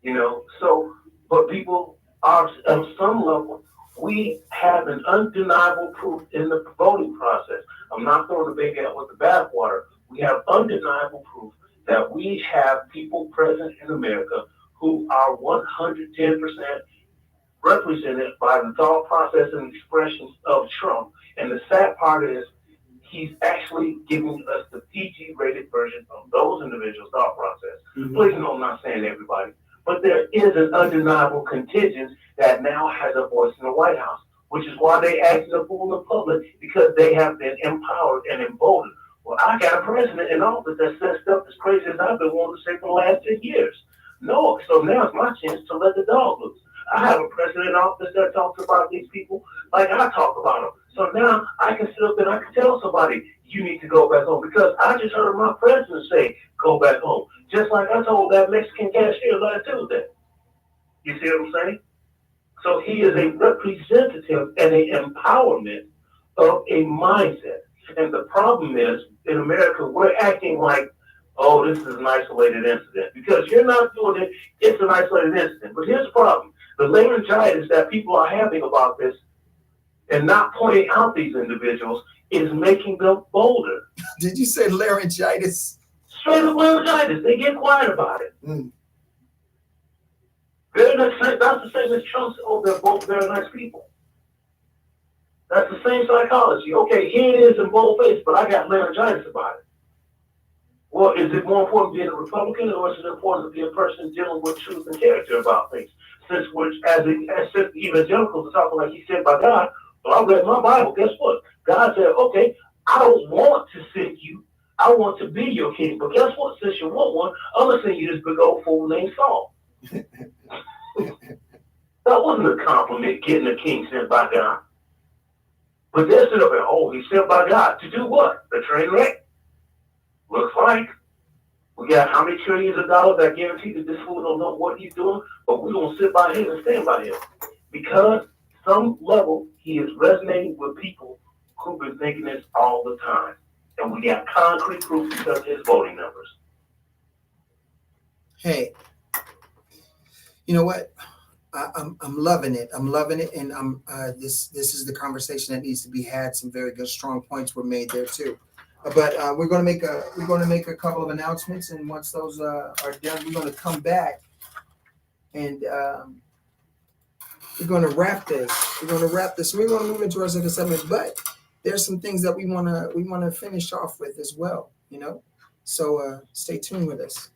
You know, so, but people are, at some level, we have an undeniable proof in the voting process. I'm not throwing the baby out with the bathwater. We have undeniable proof that we have people present in America who are 110% represented by the thought process and expressions of Trump. And the sad part is he's actually giving us the PG rated version of those individuals' thought process. Mhm. Please know I'm not saying everybody, but there is an undeniable contingent that now has a voice in the White House, which is why they act the fool in the public, because they have been empowered and emboldened. Well, I got a president in office that says stuff as crazy as I've been wanting to say for the last 10 years. No, so now it's my chance to let the dog loose. I have a president in office that talks about these people like I talk about them. So now I can sit up and I can tell somebody, you need to go back home, because I just heard my president say, go back home. Just like I told that Mexican cashier last Tuesday. You see what I'm saying? So he is a representative and an empowerment of a mindset. And the problem is, in America, we're acting like, oh, this is an isolated incident. Because you're not doing it, it's an isolated incident. But here's the problem. The laryngitis that people are having about this and not pointing out these individuals is making them bolder. Did you say laryngitis? Straight up laryngitis. They get quiet about it. Mm. That's the same as Trump's, oh, they're both very nice people. That's the same psychology. Okay, here it is in boldface, but I got laryngitis about it. Well, is it more important being a Republican, or is it important to be a person dealing with truth and character about things? Since since evangelicals are talking like he said by God, well, I read my Bible. Guess what? God said, okay, I don't want to send you. I want to be your king. But guess what? Since you want one, I'm going to send you this big old fool named Saul. That wasn't a compliment, getting a king sent by God. But they're sitting up there, oh, he's sent by God. To do what? A train wreck? Looks like. We got how many trillions of dollars that guarantee that this fool don't know what he's doing, but we're going to sit by him and stand by him. Because some level, he is resonating with people who've been thinking this all the time. And we got concrete proof because of his voting numbers. Hey, you know what? I'm loving it. I'm loving it, and this is the conversation that needs to be had. Some very good, strong points were made there too. But we're going to make a couple of announcements, and once those are done, we're going to come back and we're going to wrap this. We're going to move into our second segment, but there's some things that we want to finish off with as well. You know, so stay tuned with us.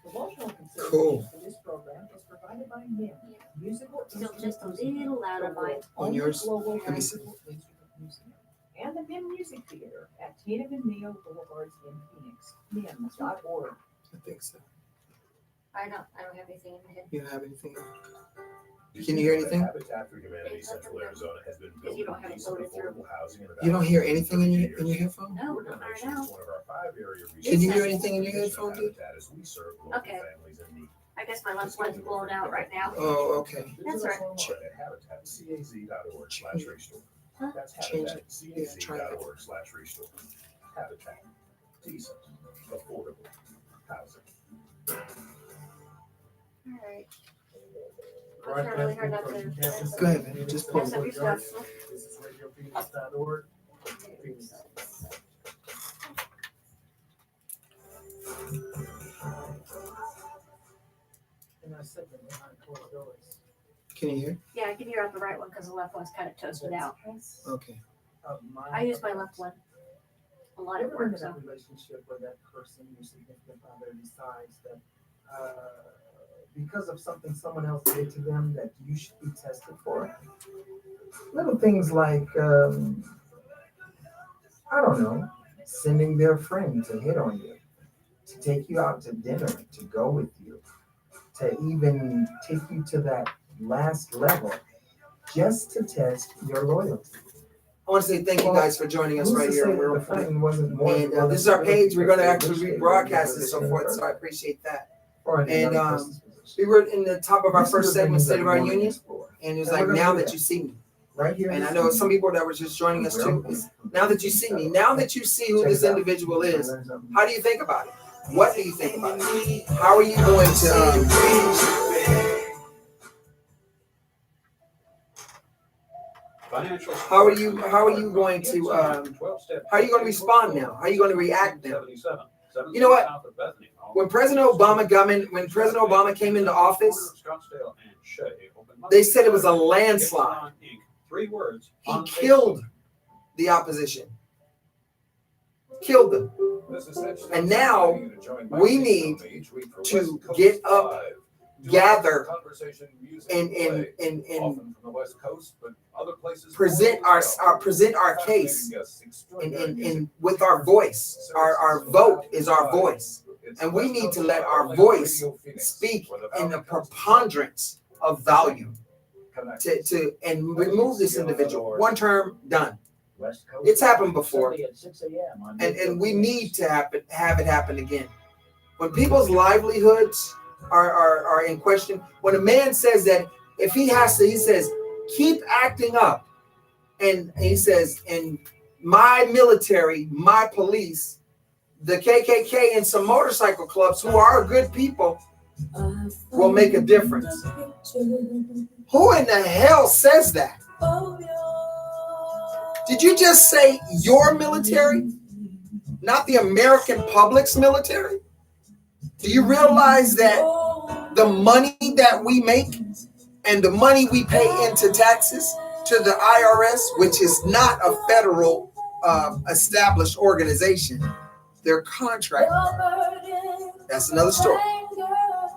Promotional consideration Cool. for this program is provided by NIM, Musical Still just a Instrument little loud on mine. On yours? Global Let me see. Musical Instrument Museum, and the NIM Music Theater at Tatum and Mayo Boulevards in Phoenix. NIM.org. I think so. I don't have anything in my head. You don't have anything? Can you hear anything? Habitat for Humanity Central Arizona has been Because you don't building have it decent loaded through. affordable housing in You don't hear anything in your headphone? No, We're not gonna make right sure now. it's one of our 5 area Can you hear resources anything in your for headphone, dude? Habitat as we serve local Okay. families in need. I guess my left one's blown out right now. Oh, okay. That's right. Visit us online at habitatcaz.org/restore. Huh? That's Change it. Yeah, try it. habitatcaz.org/restore. Habitat, decent, affordable housing. All right. I'm trying really hard not to. Go ahead, man. Just pull Mess up your stuff. This is RadioPhoenix.org. In our segment behind closed doors. Can you hear? Yeah, I can hear out the right one because the left one's kind of toasted out. Okay. I use my left one a lot at Ever been work, in so. that relationship where that person, your significant other, decides that because of something someone else did to them that you should be tested for? Little things like, I don't know, sending their friend to hit on you, to take you out to dinner, to go with you, to even take you to that last level just to test your loyalty. I want to say thank you guys for joining us Who's right to here. say We're that the fighting wasn't more and than this is our page. We're going to because actually they rebroadcast wished and they so were forth. position So I appreciate that. or in And, another person's position. We were in the top of our These are first the segment, things State that of we Our wanna Union, explore. and it was And like, we're gonna now do that that. you see me. Right here. And I know some people that were just joining us too. Is now that you see me, now that you see who Check this it out. individual is, Learn something. how do you think about it? What do you think about it? How are you going to? How are you going to? How are you going to respond now? How are you going to react now? You know what? When President Obama came into office, they said it was a landslide. He killed the opposition. Killed them. And now we need to get up, gather, and present our case and with our voice. Our vote is our voice. And we need to let our voice speak in a preponderance of value to and remove this individual. One term, done. It's happened before. And we need to have it happen again. When people's livelihoods are in question, when a man says that if he has to, he says, keep acting up. And he says, in my military, my police, the KKK and some motorcycle clubs who are good people will make a difference. Who in the hell says that? Did you just say your military? Not the American public's military? Do you realize that the money that we make and the money we pay into taxes to the IRS, which is not a federal established organization, they're contracted. That's another story.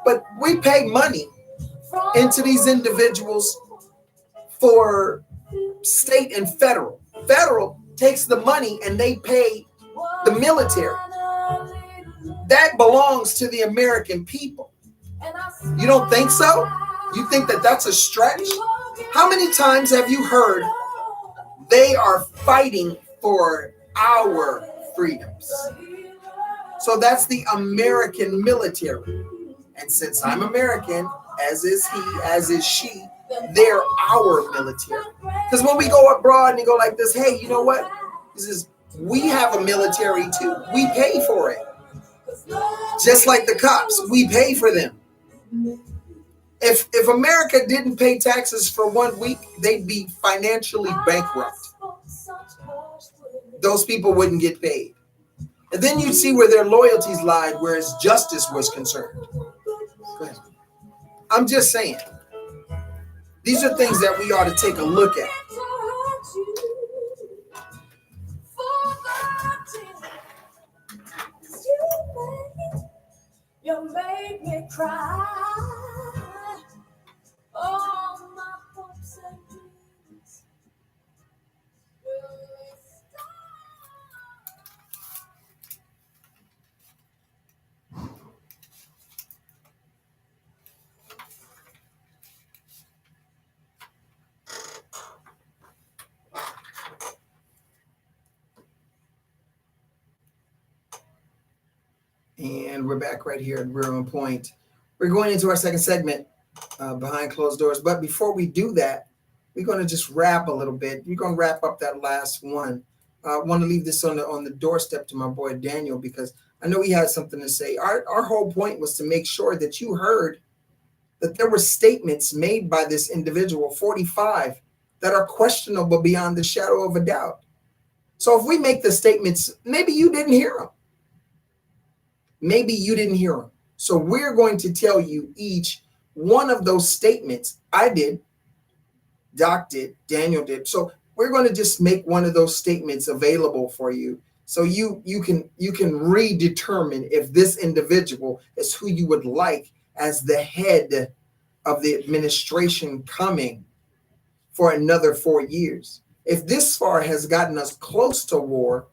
But we pay money into these individuals for state and federal. Federal takes the money and they pay the military. That belongs to the American people. You don't think so? You think that that's a stretch? How many times have you heard they are fighting for our freedoms? So that's the American military. And since I'm American, as is he, as is she, they're our military. Because when we go abroad and you go like this, hey, you know what? This is, we have a military too. We pay for it. Just like the cops, we pay for them. If America didn't pay taxes for 1 week, they'd be financially bankrupt. Those people wouldn't get paid. And then you'd see where their loyalties lied, whereas justice was concerned. Go ahead. I'm just saying. These are things that we ought to take a look at. You make me cry. All my hopes and dreams will stop. And we're back right here at Real On Point. We're going into our second segment, Behind Closed Doors. But before we do that, we're going to just wrap a little bit. We're going to wrap up that last one. I want to leave this on the doorstep to my boy Daniel, because I know he has something to say. Our whole point was to make sure that you heard that there were statements made by this individual, 45, that are questionable beyond the shadow of a doubt. So if we make the statements, maybe you didn't hear them. Maybe you didn't hear them. So we're going to tell you each one of those statements. I did, Doc did, Daniel did. So we're going to just make one of those statements available for you, so you can redetermine if this individual is who you would like as the head of the administration coming for another 4 years. If this far has gotten us close to war,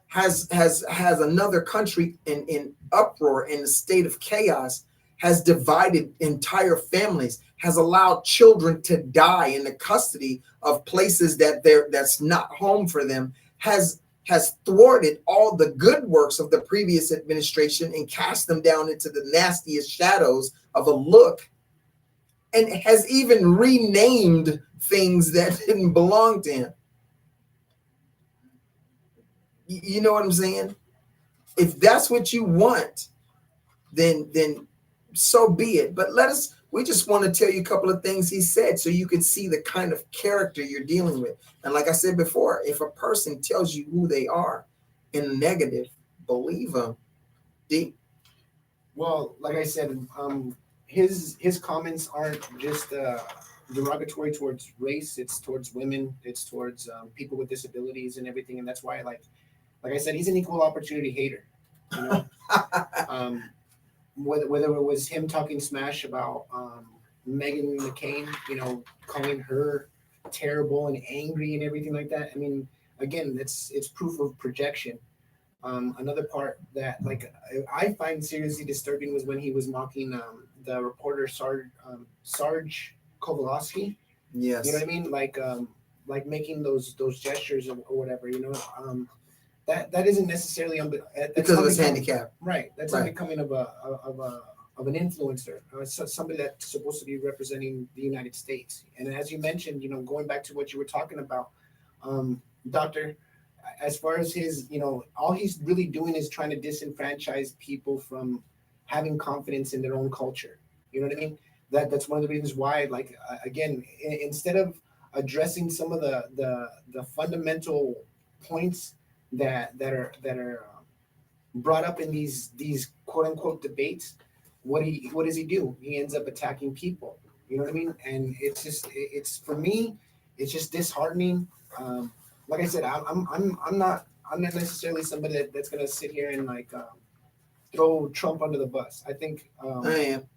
has another country in uproar, in a state of chaos, has divided entire families, has allowed children to die in the custody of places that's not home for them, has thwarted all the good works of the previous administration and cast them down into the nastiest shadows of a look, and has even renamed things that didn't belong to him. You know what I'm saying? If that's what you want, then so be it. But we just want to tell you a couple of things he said so you can see the kind of character you're dealing with. And like I said before, if a person tells you who they are in negative, believe them. Well, like I said, his comments aren't just derogatory towards race. It's towards women. It's towards people with disabilities and everything. And that's why, like I said, he's an equal opportunity hater. You know? Whether it was him talking smash about Meghan McCain, you know, calling her terrible and angry and everything like that. I mean, again, it's proof of projection. Another part that like I find seriously disturbing was when he was mocking the reporter Sarge Kowalski. Yes. You know what I mean? Like making those gestures or whatever. You know, that isn't necessarily because of his handicap. Right. That's right. not becoming of an influencer. Somebody that's supposed to be representing the United States. And as you mentioned, you know, going back to what you were talking about, Doctor, as far as his, you know, all he's really doing is trying to disenfranchise people from having confidence in their own culture. You know what I mean? That's one of the reasons why, like, again, instead of addressing some of the fundamental points that are brought up in these quote unquote debates, what does he do? He ends up attacking people. You know what I mean? And it's for me, it's just disheartening. Like I said, I'm not necessarily somebody that's gonna sit here and like throw Trump under the bus. I think I am.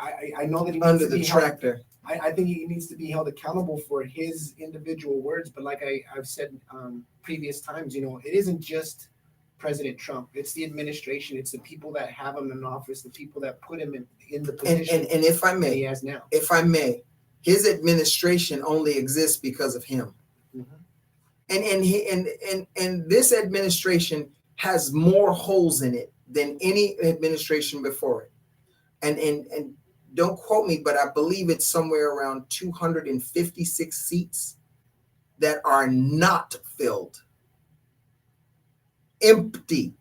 I know that he needs Under to the be tractor. I think he needs to be held accountable for his individual words. But like I've said previous times, you know, it isn't just President Trump. It's the administration. It's the people that have him in office, the people that put him in the position and if I that may, he has now. If I may, his administration only exists because of him. Mm-hmm. And this administration has more holes in it than any administration before it. And don't quote me, but I believe it's somewhere around 256 seats that are not filled. Empty.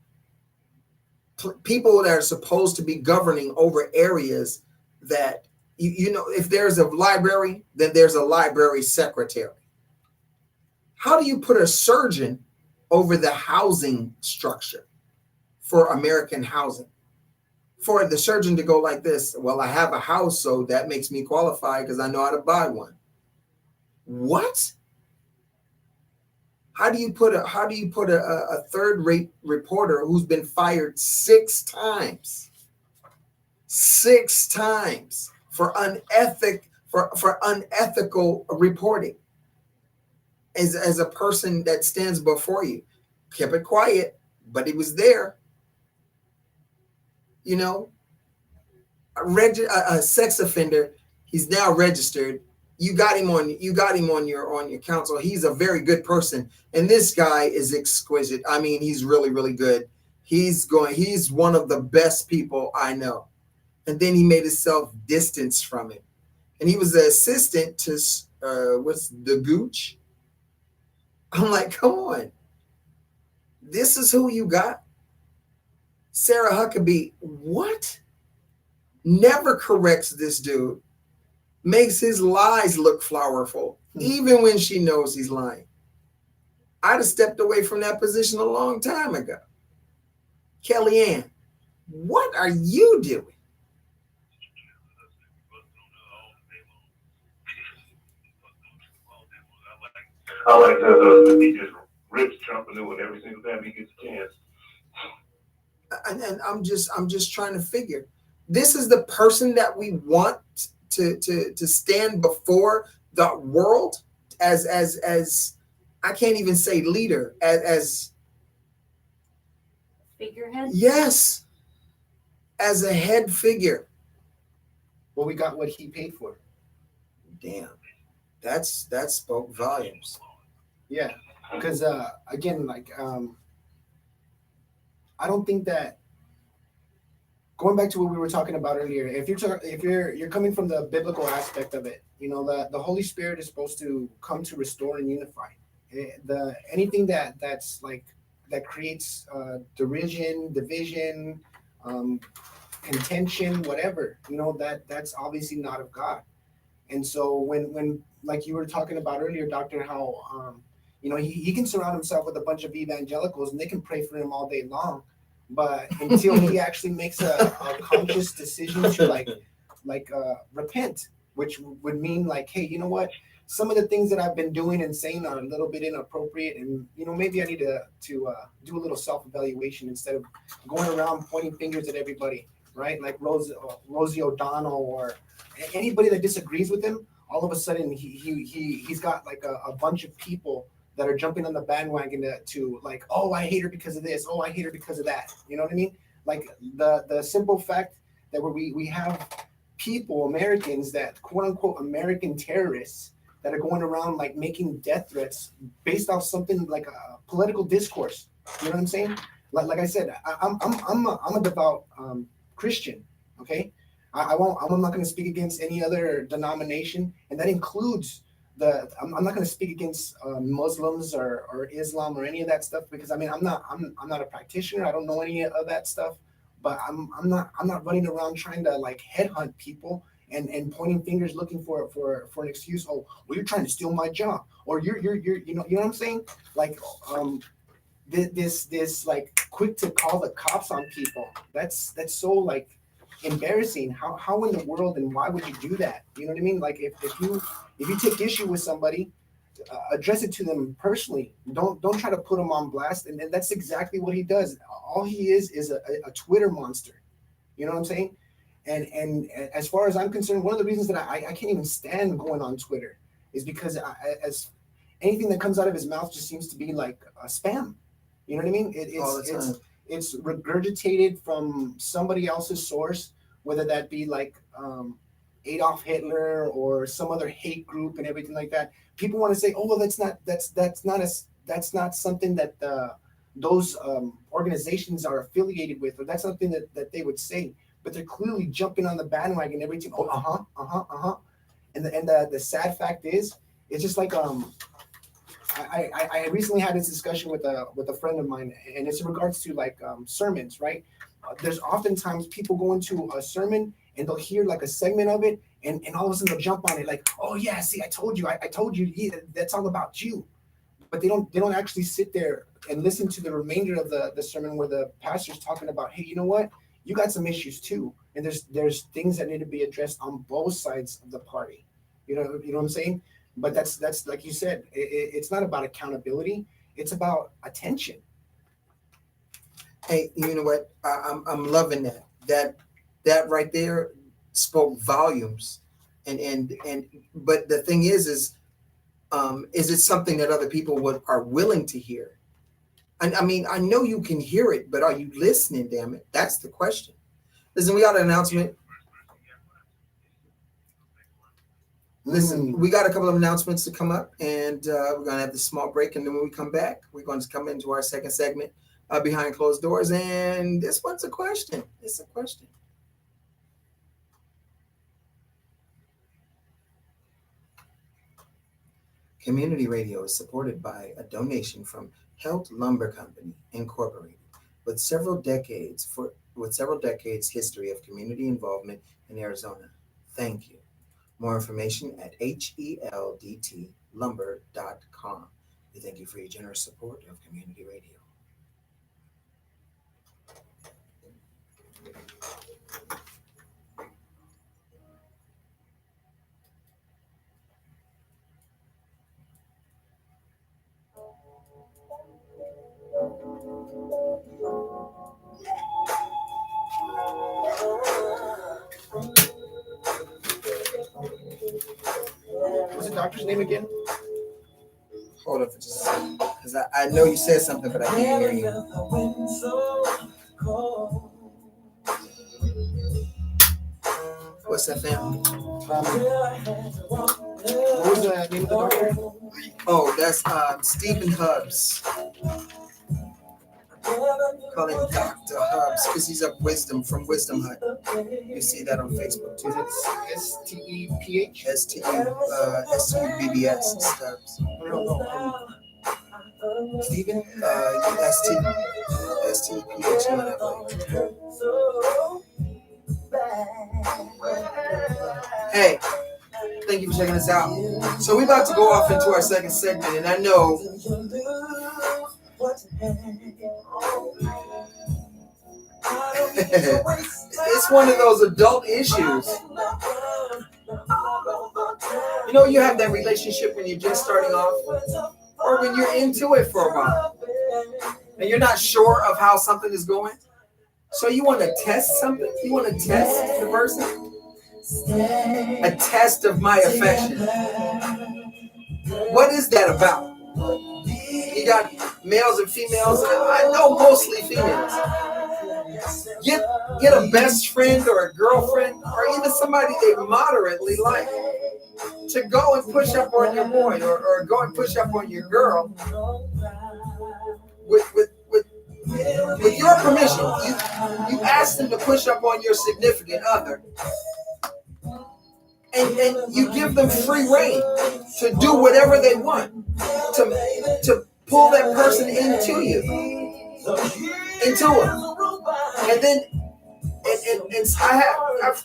People that are supposed to be governing over areas that, you know, if there's a library, then there's a library secretary. How do you put a surgeon over the housing structure for American housing? For the surgeon to go like this, well, I have a house, so that makes me qualified because I know how to buy one. What? How do you put a third-rate reporter who's been fired 6 times? 6 times for unethical reporting as a person that stands before you. Kept it quiet, but he was there. You know, a sex offender, he's now registered. You got him on your council. He's a very good person. And this guy is exquisite. I mean, he's really, really good. He's one of the best people I know. And then he made himself distance from it. And he was the assistant to what's the Gooch? I'm like, come on. This is who you got? Sarah Huckabee, what? Never corrects this dude. Makes his lies look flowerful, even when she knows he's lying. I'd have stepped away from that position a long time ago. Kellyanne, what are you doing? I like to he just rips Trump a new one every single time he gets a chance. And I'm just trying to figure. This is the person that we want to stand before the world as I can't even say leader, as figurehead. Yes, as a head figure. Well, we got what he paid for. Damn, that spoke volumes. Yeah, because again, like I don't think that, going back to what we were talking about earlier, if you're coming from the biblical aspect of it, you know, the Holy Spirit is supposed to come to restore and unify. Anything that's like that creates derision, division, contention, whatever, you know, that's obviously not of God. And so when like you were talking about earlier, Doctor, how you know, he can surround himself with a bunch of evangelicals and they can pray for him all day long, but until he actually makes a conscious decision to like repent, which would mean like, hey, you know what, some of the things that I've been doing and saying are a little bit inappropriate, and you know, maybe I need to do a little self-evaluation instead of going around pointing fingers at everybody, right? Like Rosie O'Donnell or anybody that disagrees with him. All of a sudden he's got like a bunch of people that are jumping on the bandwagon to like, oh, I hate her because of this, oh, I hate her because of that. You know what I mean? Like the simple fact that we have people, Americans, that quote unquote American terrorists that are going around like making death threats based off something like a political discourse. You know what I'm saying? Like I said, I'm a devout Christian. Okay, I'm not going to speak against any other denomination, and that includes I'm not going to speak against Muslims or Islam or any of that stuff, because I mean I'm not a practitioner. I don't know any of that stuff, but I'm not running around trying to like headhunt people and pointing fingers looking for an excuse. Oh, well, you're trying to steal my job, or you're you know what I'm saying? Like this like quick to call the cops on people. That's so like embarrassing. How in the world and why would you do that? You know what I mean? Like if you take issue with somebody, address it to them personally. Don't try to put them on blast. And that's exactly what he does. All he is a Twitter monster. You know what I'm saying? And as far as I'm concerned, one of the reasons that I can't even stand going on Twitter is because as anything that comes out of his mouth just seems to be like a spam. You know what I mean? It's regurgitated from somebody else's source, whether that be like Adolf Hitler or some other hate group and everything like that. People want to say, oh, well, that's not something that those organizations are affiliated with, or that's something that they would say. But they're clearly jumping on the bandwagon and everything. Oh, And the sad fact is, it's just like I recently had this discussion with a friend of mine, and it's in regards to like sermons, right? There's oftentimes people go into a sermon and they'll hear like a segment of it, and all of a sudden they'll jump on it like, oh yeah, see, I told you, yeah, that's all about you. But they don't actually sit there and listen to the remainder of the sermon where the pastor's talking about, hey, you know what? You got some issues too, and there's things that need to be addressed on both sides of the party. You know what I'm saying? But that's like you said, it's not about accountability. It's about attention. Hey, you know what? I'm loving that right there spoke volumes. And but the thing is it something that other people are willing to hear? And I mean, I know you can hear it, but are you listening? Damn it, that's the question. Listen, we got an announcement. Listen, we got a couple of announcements to come up, and we're gonna have this small break, and then when we come back, we're going to come into our second segment, behind closed doors, and this one's a question. It's a question. Community radio is supported by a donation from Helt Lumber Company, Incorporated, with several decades history of community involvement in Arizona. Thank you. More information at heldtlumber.com. We thank you for your generous support of community radio. What's the doctor's name again? Hold up for just a second, because I know you said something, but I can't hear you. What's that, fam? What was the name of the doctor? Oh, that's Stephen Hubbs. Call him Dr. Hubbs because he's up Wisdom from Wisdom Hut. You see that on Facebook too. Is it STEPH? STUBBS Stubbs. No. Stephen? STPH, Hey, thank you for checking us out. So we're about to go off into our second segment, and I know it's one of those adult issues. You know, you have that relationship when you're just starting off, or when you're into it for a while, and you're not sure of how something is going. So you want to test something? You want to test the person? A test of my affection. What is that about? You got males and females. I know mostly females. Get a best friend or a girlfriend or even somebody they moderately like to go and push up on your boy or go and push up on your girl with your permission. You ask them to push up on your significant other, and you give them free reign to do whatever they want to pull that person into it. And then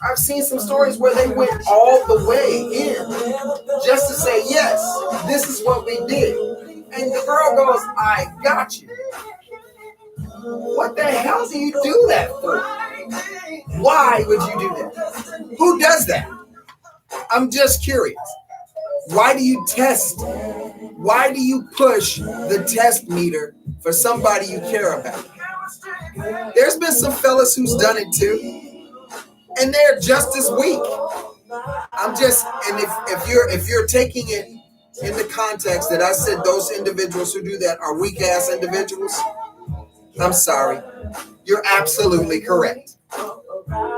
I've seen some stories where they went all the way in just to say, yes, this is what we did. And the girl goes, I got you. What the hell do you do that for? Why would you do that? Who does that? I'm just curious. Why do you test? Why do you push the test meter for somebody you care about? There's been some fellas who's done it too, and they're just as weak. And if you're taking it in the context that I said those individuals who do that are weak ass individuals, I'm sorry. You're absolutely correct.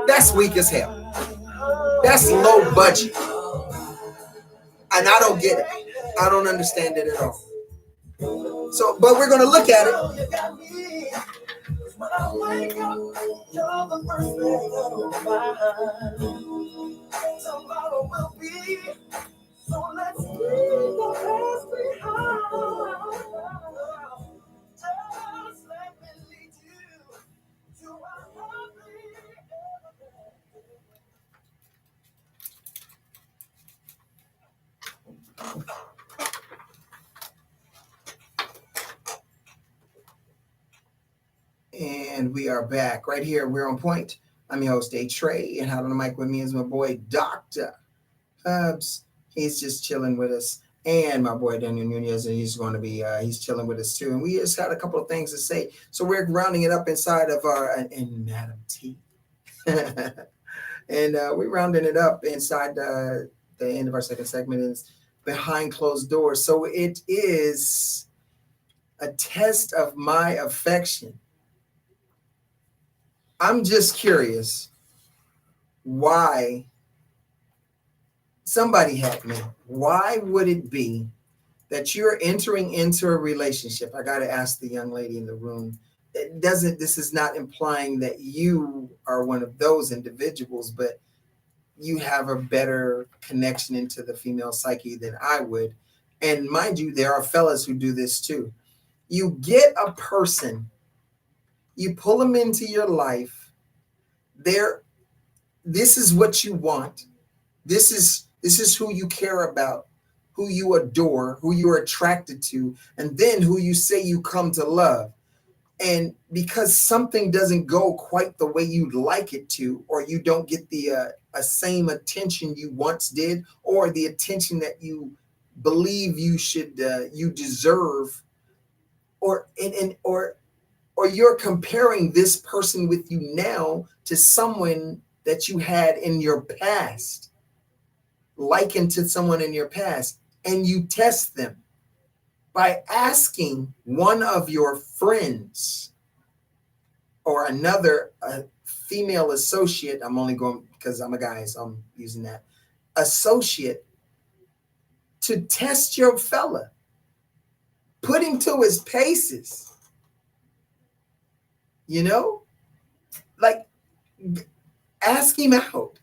That's weak as hell. That's low budget. And I don't get it. I don't understand it at all. So, but we're going to look at it. Tomorrow will be, so let's leave the past behind. Just let me lead you to a happy And we are back right here. We're on point. I'm your host, Trey, and out on the mic with me is my boy, Dr. Hubbs. He's just chilling with us. And my boy, Daniel Nunez, and he's going to be, he's chilling with us too. And we just got a couple of things to say. So we're rounding it up inside of our, and Madam T. And we're rounding it up inside the end of our second segment is behind closed doors. So it is a test of my affection. I'm just curious why somebody help me. Why would it be that you're entering into a relationship? I got to ask the young lady in the room. This is not implying that you are one of those individuals, but you have a better connection into the female psyche than I would. And mind you, there are fellas who do this too. You get a person, you pull them into your life. This is what you want. This is who you care about, who you adore, who you're attracted to, and then who you say you come to love. And because something doesn't go quite the way you'd like it to, or you don't get the same attention you once did, or the attention that you believe you should, you deserve, or you're comparing this person with you now to someone that you had in your past, likened to someone in your past, and you test them by asking one of your friends or another female associate. I'm only going because I'm a guy, so I'm using that associate to test your fella, put him to his paces. You know, like ask him out,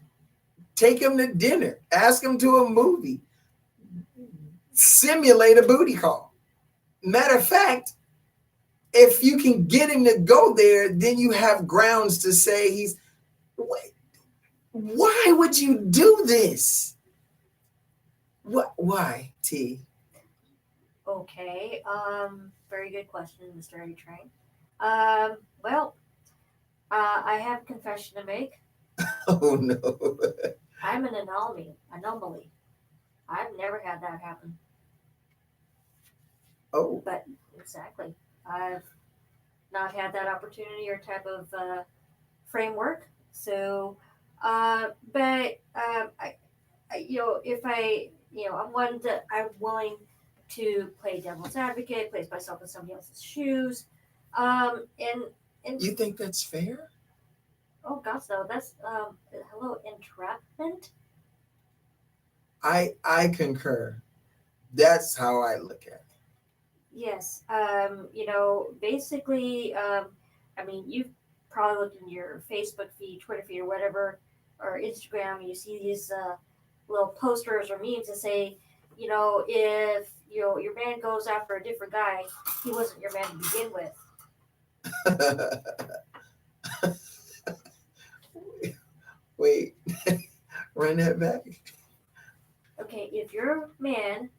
take him to dinner, ask him to a movie, simulate a booty call. Matter of fact, if you can get him to go there, then you have grounds to say he's. Wait, why would you do this? What? Why, T? Okay. Very good question, Mr. A Train. Well, I have a confession to make. Oh no. I'm an anomaly. I've never had that happen. Oh. But exactly, I've not had that opportunity or type of framework. So, if I'm willing to play devil's advocate, place myself in somebody else's shoes, and You think that's fair? oh gosh, no, that's hello entrapment. I concur. That's how I look at it. Yes, basically, you've probably looked in your Facebook feed, Twitter feed, or whatever, or Instagram, and you see these little posters or memes that say, if your man goes after a different guy, he wasn't your man to begin with. Wait, run that back. Okay, if your man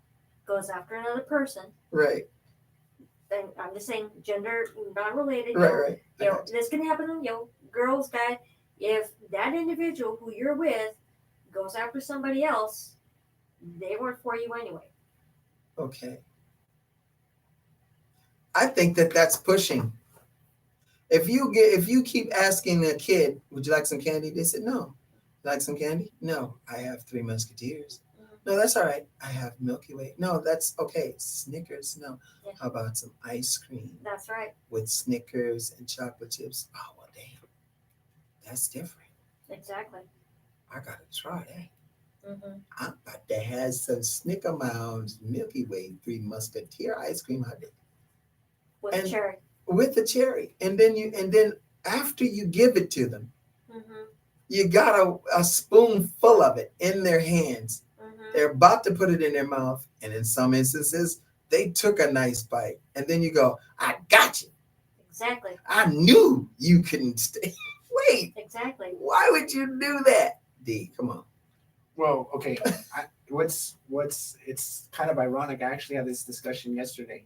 goes after another person, Right, then I'm just saying gender non-related. right. This can happen. Girls, guy. If that individual who you're with goes after somebody else, they weren't for you anyway. Okay. I think that's pushing. If you keep asking a kid, would you like some candy? They said no. Like some candy? No. I have 3 Musketeers. No, that's all right. I have Milky Way. No, that's okay. Snickers? No. Yeah. How about some ice cream That's right. with Snickers and chocolate chips? Oh, well, damn. That's different. Exactly. I got to try that. Mm-hmm. I'm about to have some Snicker Mounds Milky Way 3 Musketeer ice cream out there. With And- cherry. With the cherry. And then after you give it to them, Mm-hmm. you got a spoonful of it in their hands. Mm-hmm. They're about to put it in their mouth. And in some instances, they took a nice bite. And then you go, I got you. Exactly. I knew you couldn't stay. Wait, Exactly. why would you do that? D, come on. Well, okay. It's kind of ironic. I actually had this discussion yesterday.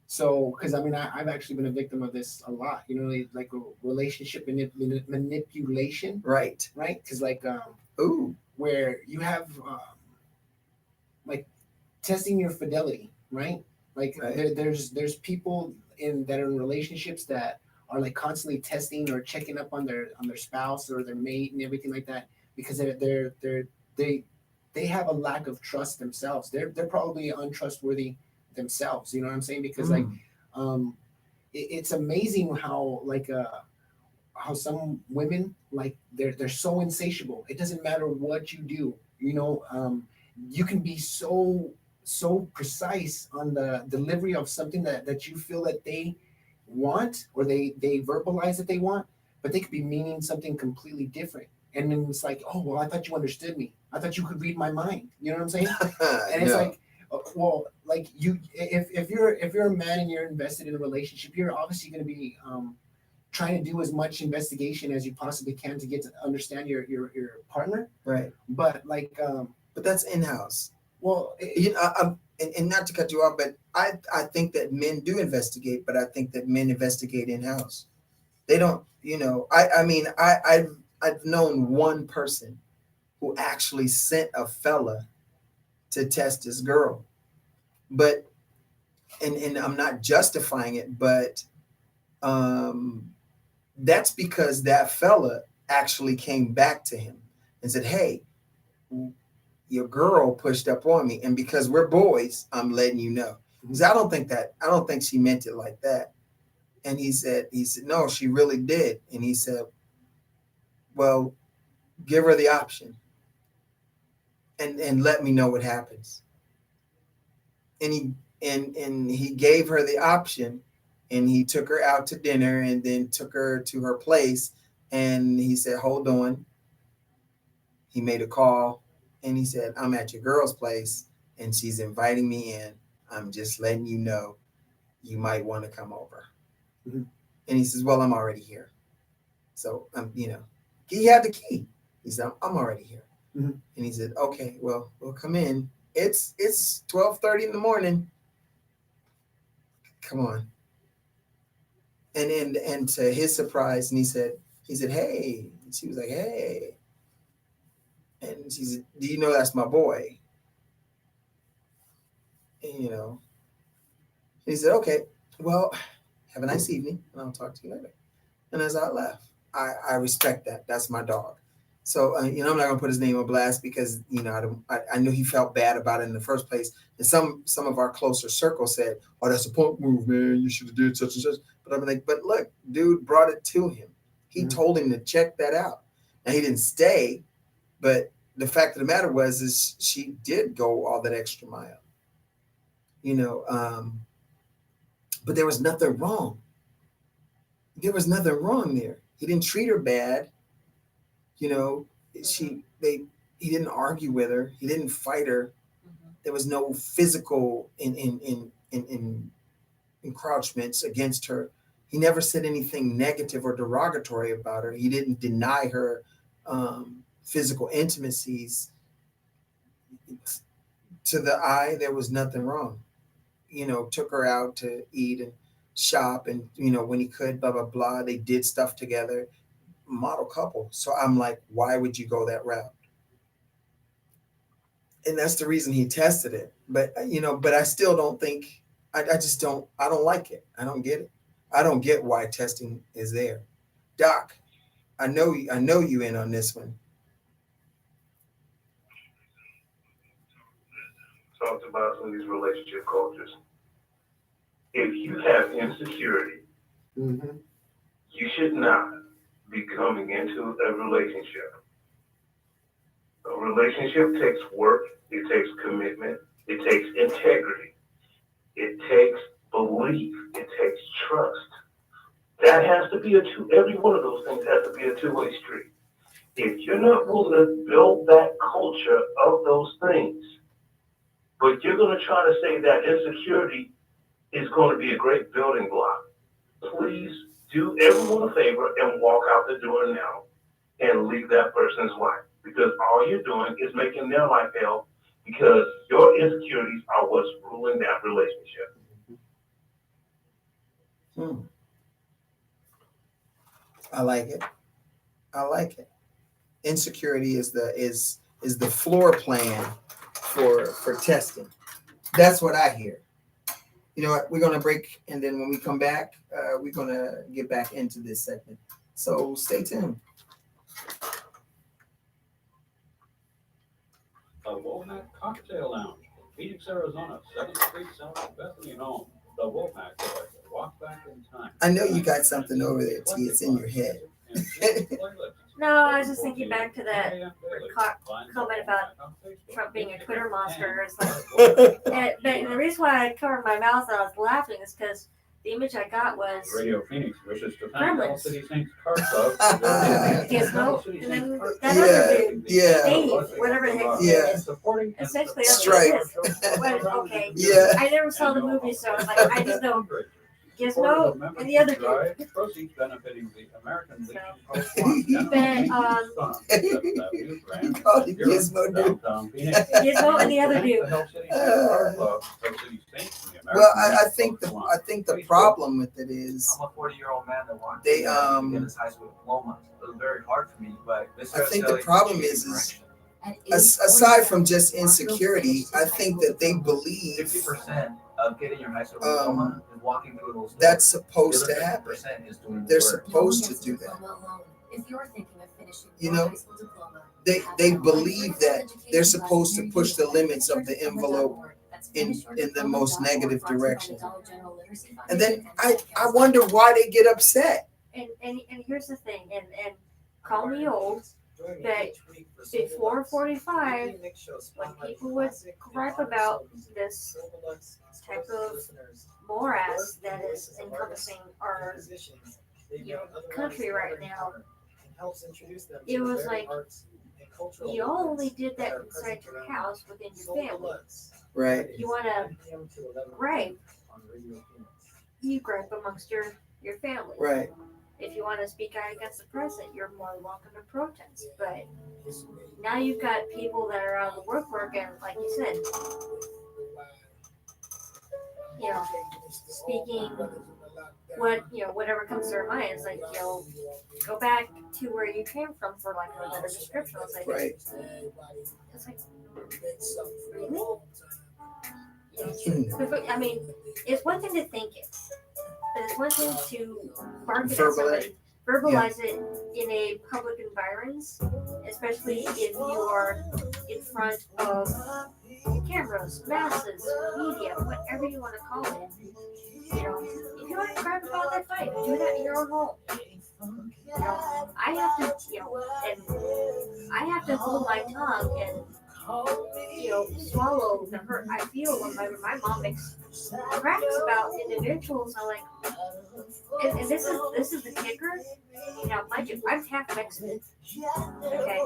So, because I've actually been a victim of this a lot. Like a relationship manipulation, Right. right? Because Ooh. where you have like testing your fidelity, right? Like Right. there's people that are in relationships that are like constantly testing or checking up on their spouse or their mate and everything like that because they have a lack of trust themselves. They're probably untrustworthy themselves. You know what I'm saying? Because it's amazing how how some women they're so insatiable. It doesn't matter what you do. You can be so precise on the delivery of something that you feel that they want or they verbalize that they want, but they could be meaning something completely different. And then it's like, oh well, I thought you understood me. I thought you could read my mind. You know what I'm saying? And it's like, well, like if you're a man and you're invested in a relationship, you're obviously going to be trying to do as much investigation as you possibly can to get to understand your partner. Right. But but that's in-house. Well, and not to cut you off, but I think that men do investigate, but I think that men investigate in-house. They don't, I've known one person who actually sent a fella to test his girl. But and I'm not justifying it, but that's because that fella actually came back to him and said, hey, your girl pushed up on me, and because we're boys, I'm letting you know. Because I don't think she meant it like that. And he said, no, she really did. And he said, well, give her the option and let me know what happens. And he gave her the option, and he took her out to dinner and then took her to her place, and he said, hold on. He made a call and he said, I'm at your girl's place and she's inviting me in. I'm just letting you know you might want to come over. Mhm. And he says, well, I'm already here. So he had the key. He said, I'm already here. Mhm. And he said, okay, well, we'll come in. It's 12:30 in the morning. Come on. And to his surprise, and he said, hey. And she was like, hey. And she said, do you know that's my boy? And he said, okay, well, have a nice evening, and I'll talk to you later. And as I left, I respect that. That's my dog. So, I'm not going to put his name on blast because, I knew he felt bad about it in the first place. And some of our closer circle said, oh, that's a punk move, man. You should have did such and such. But I'm like, but look, dude brought it to him. He told him to check that out. Now, he didn't stay, but the fact of the matter is she did go all that extra mile. But there was nothing wrong. There was nothing wrong there. He didn't treat her bad. He didn't argue with her. He didn't fight her. There was no physical encroachments against her. He never said anything negative or derogatory about her. He didn't deny her physical intimacies. To the eye, there was nothing wrong. Took her out to eat and shop, and when he could, blah blah blah. They did stuff together. Model couple. So I'm like, why would you go that route? And that's the reason he tested it. But but I still don't think. I don't like it. I don't get it. I don't get why testing is there. Doc, I know you in on this one. Talked about some of these relationship cultures. If you have insecurity, you should not be coming into a relationship. A relationship takes work, it takes commitment, it takes integrity, it takes belief, it takes trust. That has to be every one of those things has to be a two-way street. If you're not willing to build that culture of those things, but you're going to try to say that insecurity is going to be a great building block, please do everyone a favor and walk out the door now and leave that person's life. Because all you're doing is making their life hell because your insecurities are what's ruling that relationship. I like it. Insecurity is the floor plan for testing. That's what I hear. You know what? We're gonna break, and then when we come back, we're gonna get back into this segment. So stay tuned. The Womack Cocktail Lounge, Phoenix, Arizona, 7th Street South of Bethany and Home. The Womack Boys, walk back in time. I know you got something over there, T. It's in your head. No, I was just thinking back to that comment about Trump being a Twitter monster. It's like, but the reason why I covered my mouth and I was laughing is because the image I got was Radio Phoenix wishes to thank all Gremlins. City Saints Card Club. Gizmo, and then that other dude, Dave, whatever the heck his name is. Essentially, that's what it is. Well, okay. Yeah. I never saw the movie, so I was like, I just know Gizmo and the other dude. Proceeds benefiting the American Legion But You called it Gizmo, dude. Gizmo and the other dude. Well, I think the problem with it is I'm a 40-year-old man that wanted they to get his high school diploma. It was very hard for me, but I think the problem is aside from just insecurity, I think that they believe 50% of getting your high school diploma is walking through those doors. that's supposed to happen. 50% is doing the They're work. supposed to do that. If you're thinking of finishing You your know, high school diploma, They believe that they're supposed to push the limits of the envelope in the most negative direction. And then I wonder why they get upset. And here's the thing, and call me old, that before 45, when people would gripe about this type of morass that is encompassing our country right now, it was like you only did that inside your house within your family. Right. You want to gripe, you gripe amongst your family. Right. If you want to speak out against the president, you're more than welcome to protest. But now you've got people that are out of the work and, like you said, speaking whatever comes to their mind. It's like, go back to where you came from for like a better description. It's like, right. It's like, really? I mean, it's one thing to think it, but it's one thing to bark it at somebody, verbalize it in a public environment, especially if you are in front of cameras, masses, media, whatever you want to call it. If you want to gripe about that, fine. Do that in your own home. I have to hold my tongue and swallow the hurt I feel when my mom makes cracks about individuals. I'm like, and this is the kicker. Mind you, I'm half Mexican. Okay,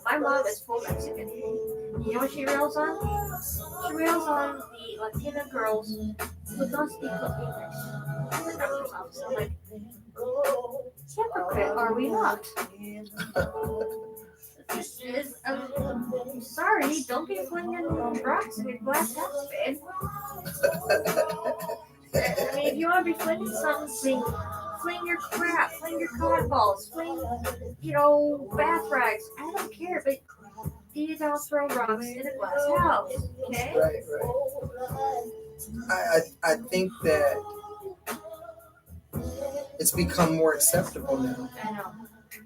my mom is full Mexican. You know what she rails on? She rails on the Latina girls who don't speak English. So I'm like, hypocrite, are we not? Sorry, don't be flinging rocks in your glass house, babe. I mean, if you want to be flinging something, fling your crap, fling your cotton balls, fling, bath rags. I don't care, but you don't throw rocks in a glass house, okay? Right. I think that it's become more acceptable now. I know.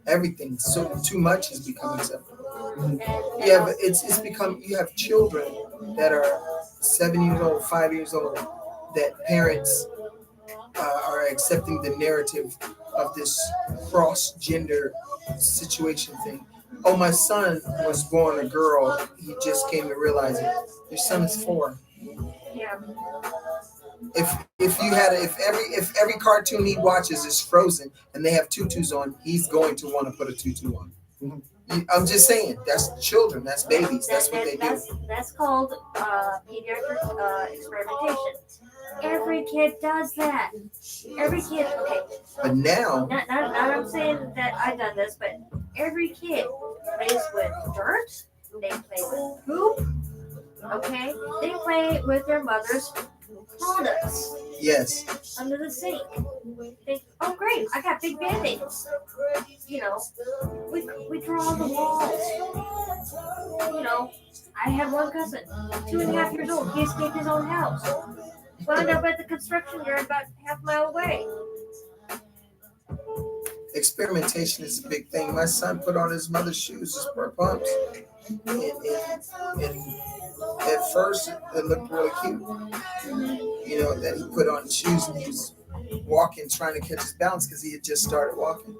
Everything, so too much has become acceptable. Yeah, but it's become, you have children that are 7 years old, 5 years old, that parents are accepting the narrative of this cross-gender situation thing. Oh, my son was born a girl. He just came to realize it. Your son is 4. Yeah. If every cartoon he watches is Frozen and they have tutus on, he's going to want to put a tutu on. I'm just saying, that's children, that's babies, that's what they do. That's called pediatric experimentation. Every kid does that. Every kid, okay. But now, not I'm saying that I've done this, but every kid plays with dirt. They play with poop. Okay, they play with their mother's products. Yes. Under the sink. Think, oh great, I got big band-aids. We draw on the walls. I have one cousin, 2.5 years old. He escaped his own house. Wound up at the construction yard about half a mile away. Experimentation is a big thing. My son put on his mother's shoes, his sport pumps, and at first it looked really cute. That he put on shoes and he was walking, trying to catch his balance because he had just started walking.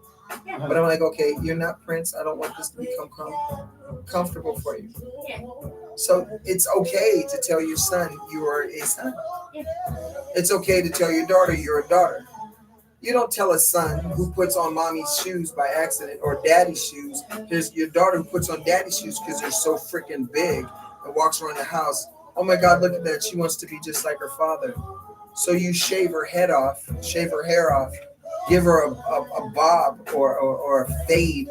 Yeah. But I'm like, okay, you're not Prince. I don't want this to become comfortable for you. Yeah. So it's okay to tell your son you are a son. Yeah. It's okay to tell your daughter you're a daughter. You don't tell a son who puts on mommy's shoes by accident or daddy's shoes. There's your daughter who puts on daddy's shoes because they're so freaking big and walks around the house. Oh my God, look at that. She wants to be just like her father. So you shave her head off, shave her hair off, give her a bob or a fade,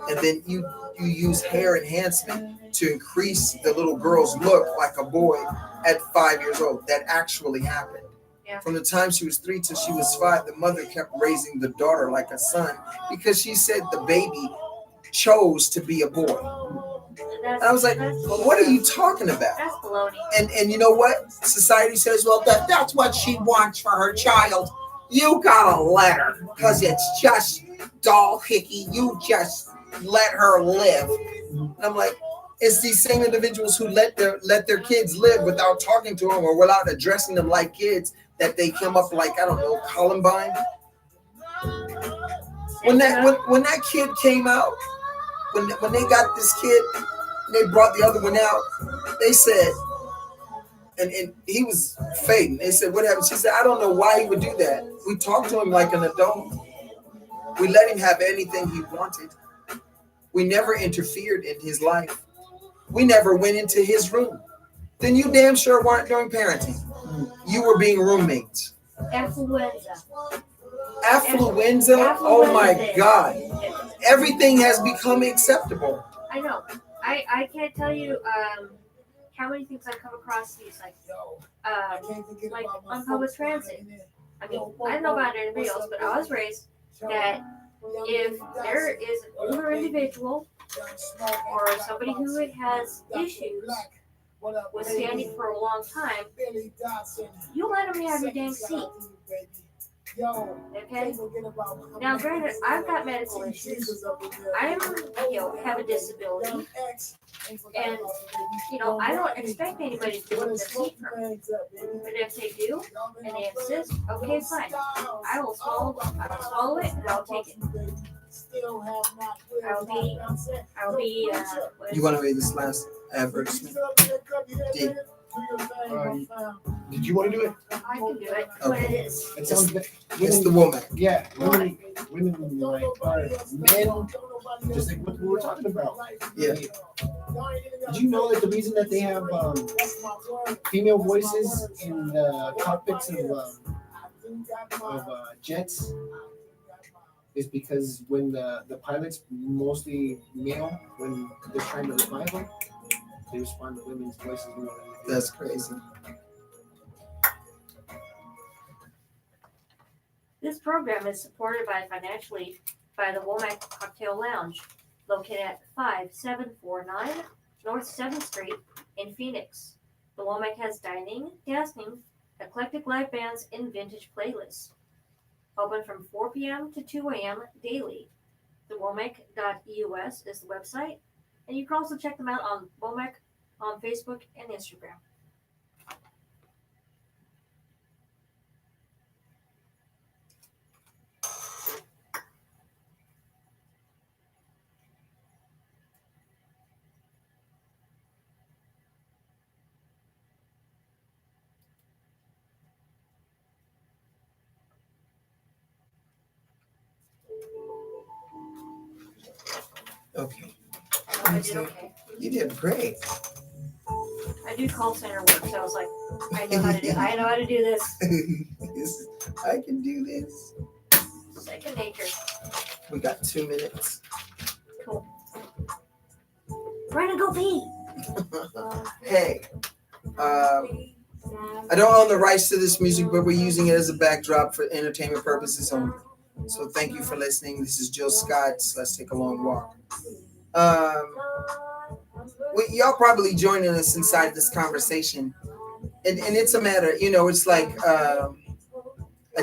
and then you use hair enhancement to increase the little girl's look like a boy at 5 years old. That actually happened. Yeah. From the time she was 3 till she was 5, the mother kept raising the daughter like a son because she said the baby chose to be a boy. And I was like, what are you talking about? That's baloney. And you know what? Society says, well, that's what she wants for her child. You gotta let her because it's just doll hickey. You just let her live. And I'm like, it's these same individuals who let their kids live without talking to them or without addressing them like kids that they come up like, I don't know, Columbine. When that kid came out when they got this kid, they brought the other one out. They said, and he was fading. They said, what happened? She said, I don't know why he would do that. We talked to him like an adult. We let him have anything he wanted. We never interfered in his life. We never went into his room. Then you damn sure weren't doing parenting. You were being roommates. Affluenza. Affluenza? Oh my God. Everything has become acceptable. I know. I can't tell you how many things I've come across these like on public transit. I mean, I don't know about anybody else, but I was raised that if there is an older individual or somebody who has issues with standing for a long time, you let them have your damn seat. Okay? Now, granted, I've got medical issues. I'm, have a disability. And, I don't expect anybody to move the seat for me. But if they do, and they insist, okay, fine. I will swallow it, and I'll take it. I'll be, You want to read this last advertisement? Did you want to do it? I can do it. What it is. It sounds It's the woman. Yeah, women like are men, just like what we were talking about. Yeah. Did you know that the reason that they have female voices in the cockpits of jets is because when the pilots, mostly male, when they're trying to revive them, they respond to women's voices more than That's crazy. This program is supported financially by the Womack Cocktail Lounge, located at 5749 North 7th Street in Phoenix. The Womack has dining, dancing, eclectic live bands, and vintage playlists. Open from 4 p.m. to 2 a.m. daily. TheWomack.us is the website, and you can also check them out on Womack on Facebook and Instagram. Okay. I did okay. You did great. I do call center work, so I was like, I know how to do this. I can do this. Second nature. We got 2 minutes. Cool. Brandon, go pee. Hey, I don't own the rights to this music, but we're using it as a backdrop for entertainment purposes only. So thank you for listening. This is Jill Scott. Let's take a long walk. Y'all probably joining us inside this conversation, and it's a matter, it's like a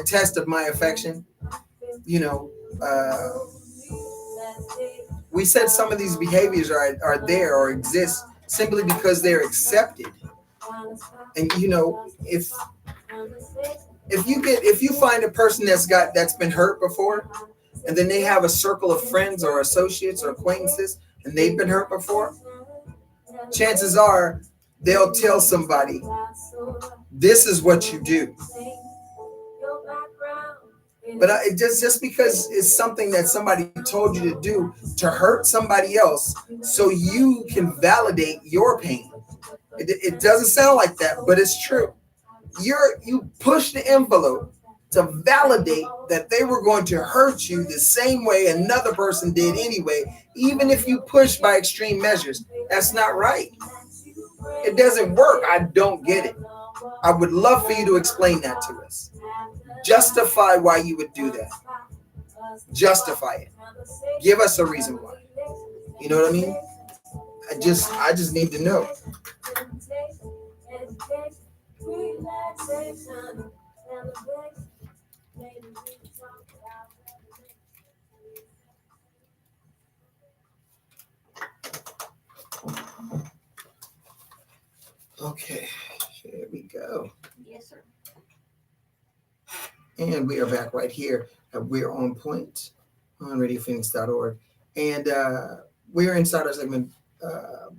test of my affection. We said some of these behaviors are there or exist simply because they're accepted. And if you find a person that's been hurt before, and then they have a circle of friends or associates or acquaintances, and they've been hurt before, chances are they'll tell somebody, this is what you do. But just because it's something that somebody told you to do to hurt somebody else so you can validate your pain. It doesn't sound like that, but it's true. You push the envelope to validate that they were going to hurt you the same way another person did anyway, even if you push by extreme measures. That's not right. It doesn't work. I don't get it. I would love for you to explain that to us. Justify why you would do that. Justify it. Give us a reason why. You know what I mean? I just need to know. Okay, here we go. Yes, sir. And we are back right here at We're On Point on RadioPhoenix.org. And we're inside our segment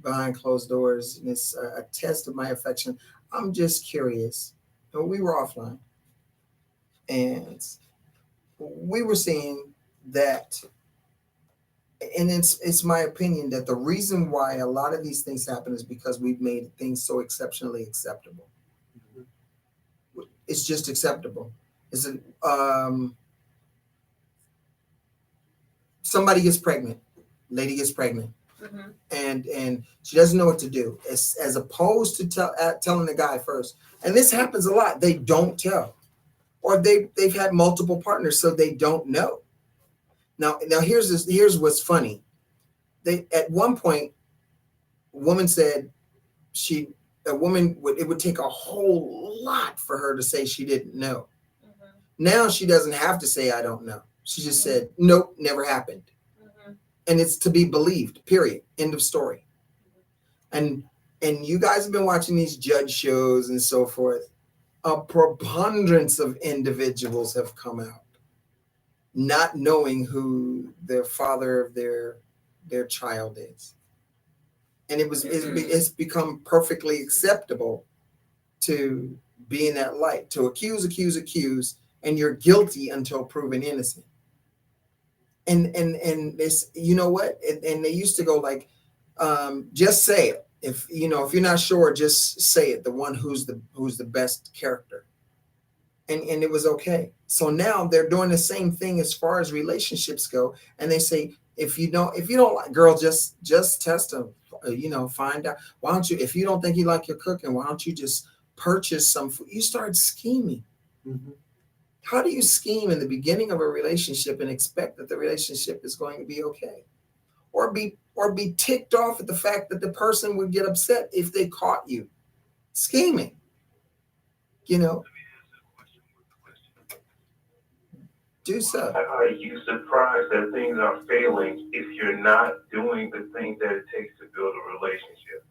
behind closed doors, and it's a test of my affection. I'm just curious. We were offline, and we were seeing that, and it's my opinion that the reason why a lot of these things happen is because we've made things so exceptionally acceptable. It's just acceptable. It's somebody gets pregnant, lady gets pregnant, and she doesn't know what to do. As opposed to telling the guy first, and this happens a lot. They don't tell, or they've had multiple partners, so they don't know. Now here's what's funny. At one point, a woman said it would take a whole lot for her to say she didn't know. Now she doesn't have to say I don't know. She just said nope, never happened. And it's to be believed, period. End of story. And you guys have been watching these judge shows and so forth. A preponderance of individuals have come out not knowing who the father of their child is. And it's become perfectly acceptable to be in that light, to accuse, and you're guilty until proven innocent. And this, you know what? And they used to go like, just say it. If you're not sure, just say it. The one who's the best character. And it was okay. So now they're doing the same thing as far as relationships go. And they say, if you don't like, girl, just test them. Find out. Why don't you? If you don't think you like your cooking, why don't you just purchase some food? You start scheming. Mm-hmm. How do you scheme in the beginning of a relationship and expect that the relationship is going to be okay? Or be ticked off at the fact that the person would get upset if they caught you scheming. Do so. Are you surprised that things are failing if you're not doing the things that it takes to build a relationship?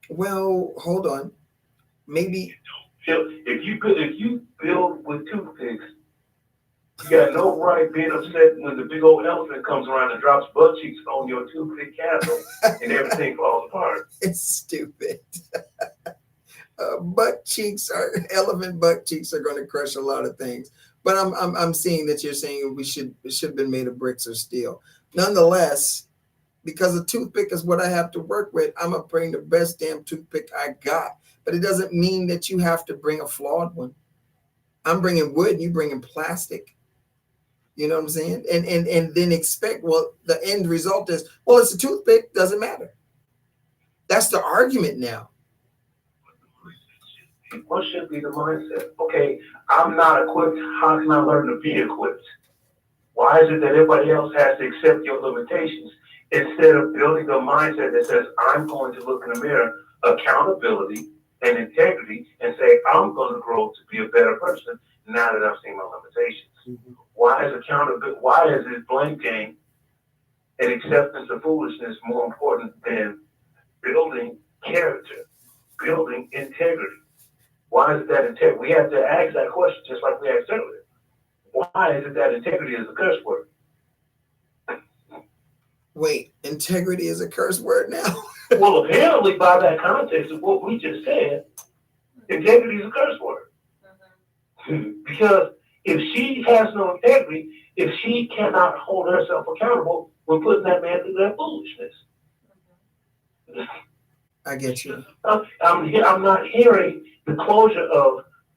Well, hold on. Maybe if you build with toothpicks, you got no right being upset when the big old elephant comes around and drops butt cheeks on your toothpick castle and everything falls apart. It's stupid. Elephant butt cheeks are going to crush a lot of things. But I'm seeing that you're saying it should have been made of bricks or steel. Nonetheless, because a toothpick is what I have to work with, I'm gonna bring the best damn toothpick I got. But it doesn't mean that you have to bring a flawed one. I'm bringing wood and you bringing plastic. You know what I'm saying? And then expect, well, the end result is, well, it's a toothpick, doesn't matter. That's the argument now. What should be the mindset? Okay, I'm not equipped. How can I learn to be equipped? Why is it that everybody else has to accept your limitations instead of building a mindset that says, I'm going to look in the mirror, accountability and integrity, and say, I'm going to grow to be a better person now that I've seen my limitations? Mm-hmm. Why is this blame game and acceptance of foolishness more important than building character, building integrity? Why is it that integrity? We have to ask that question just like we asked earlier. Why is it that integrity is a curse word? Wait, integrity is a curse word now? Well, apparently by that context of what we just said, integrity is a curse word. Mm-hmm. Because if she has no integrity, if she cannot hold herself accountable, we're putting that man through that foolishness. I get you. I'm not hearing the closure of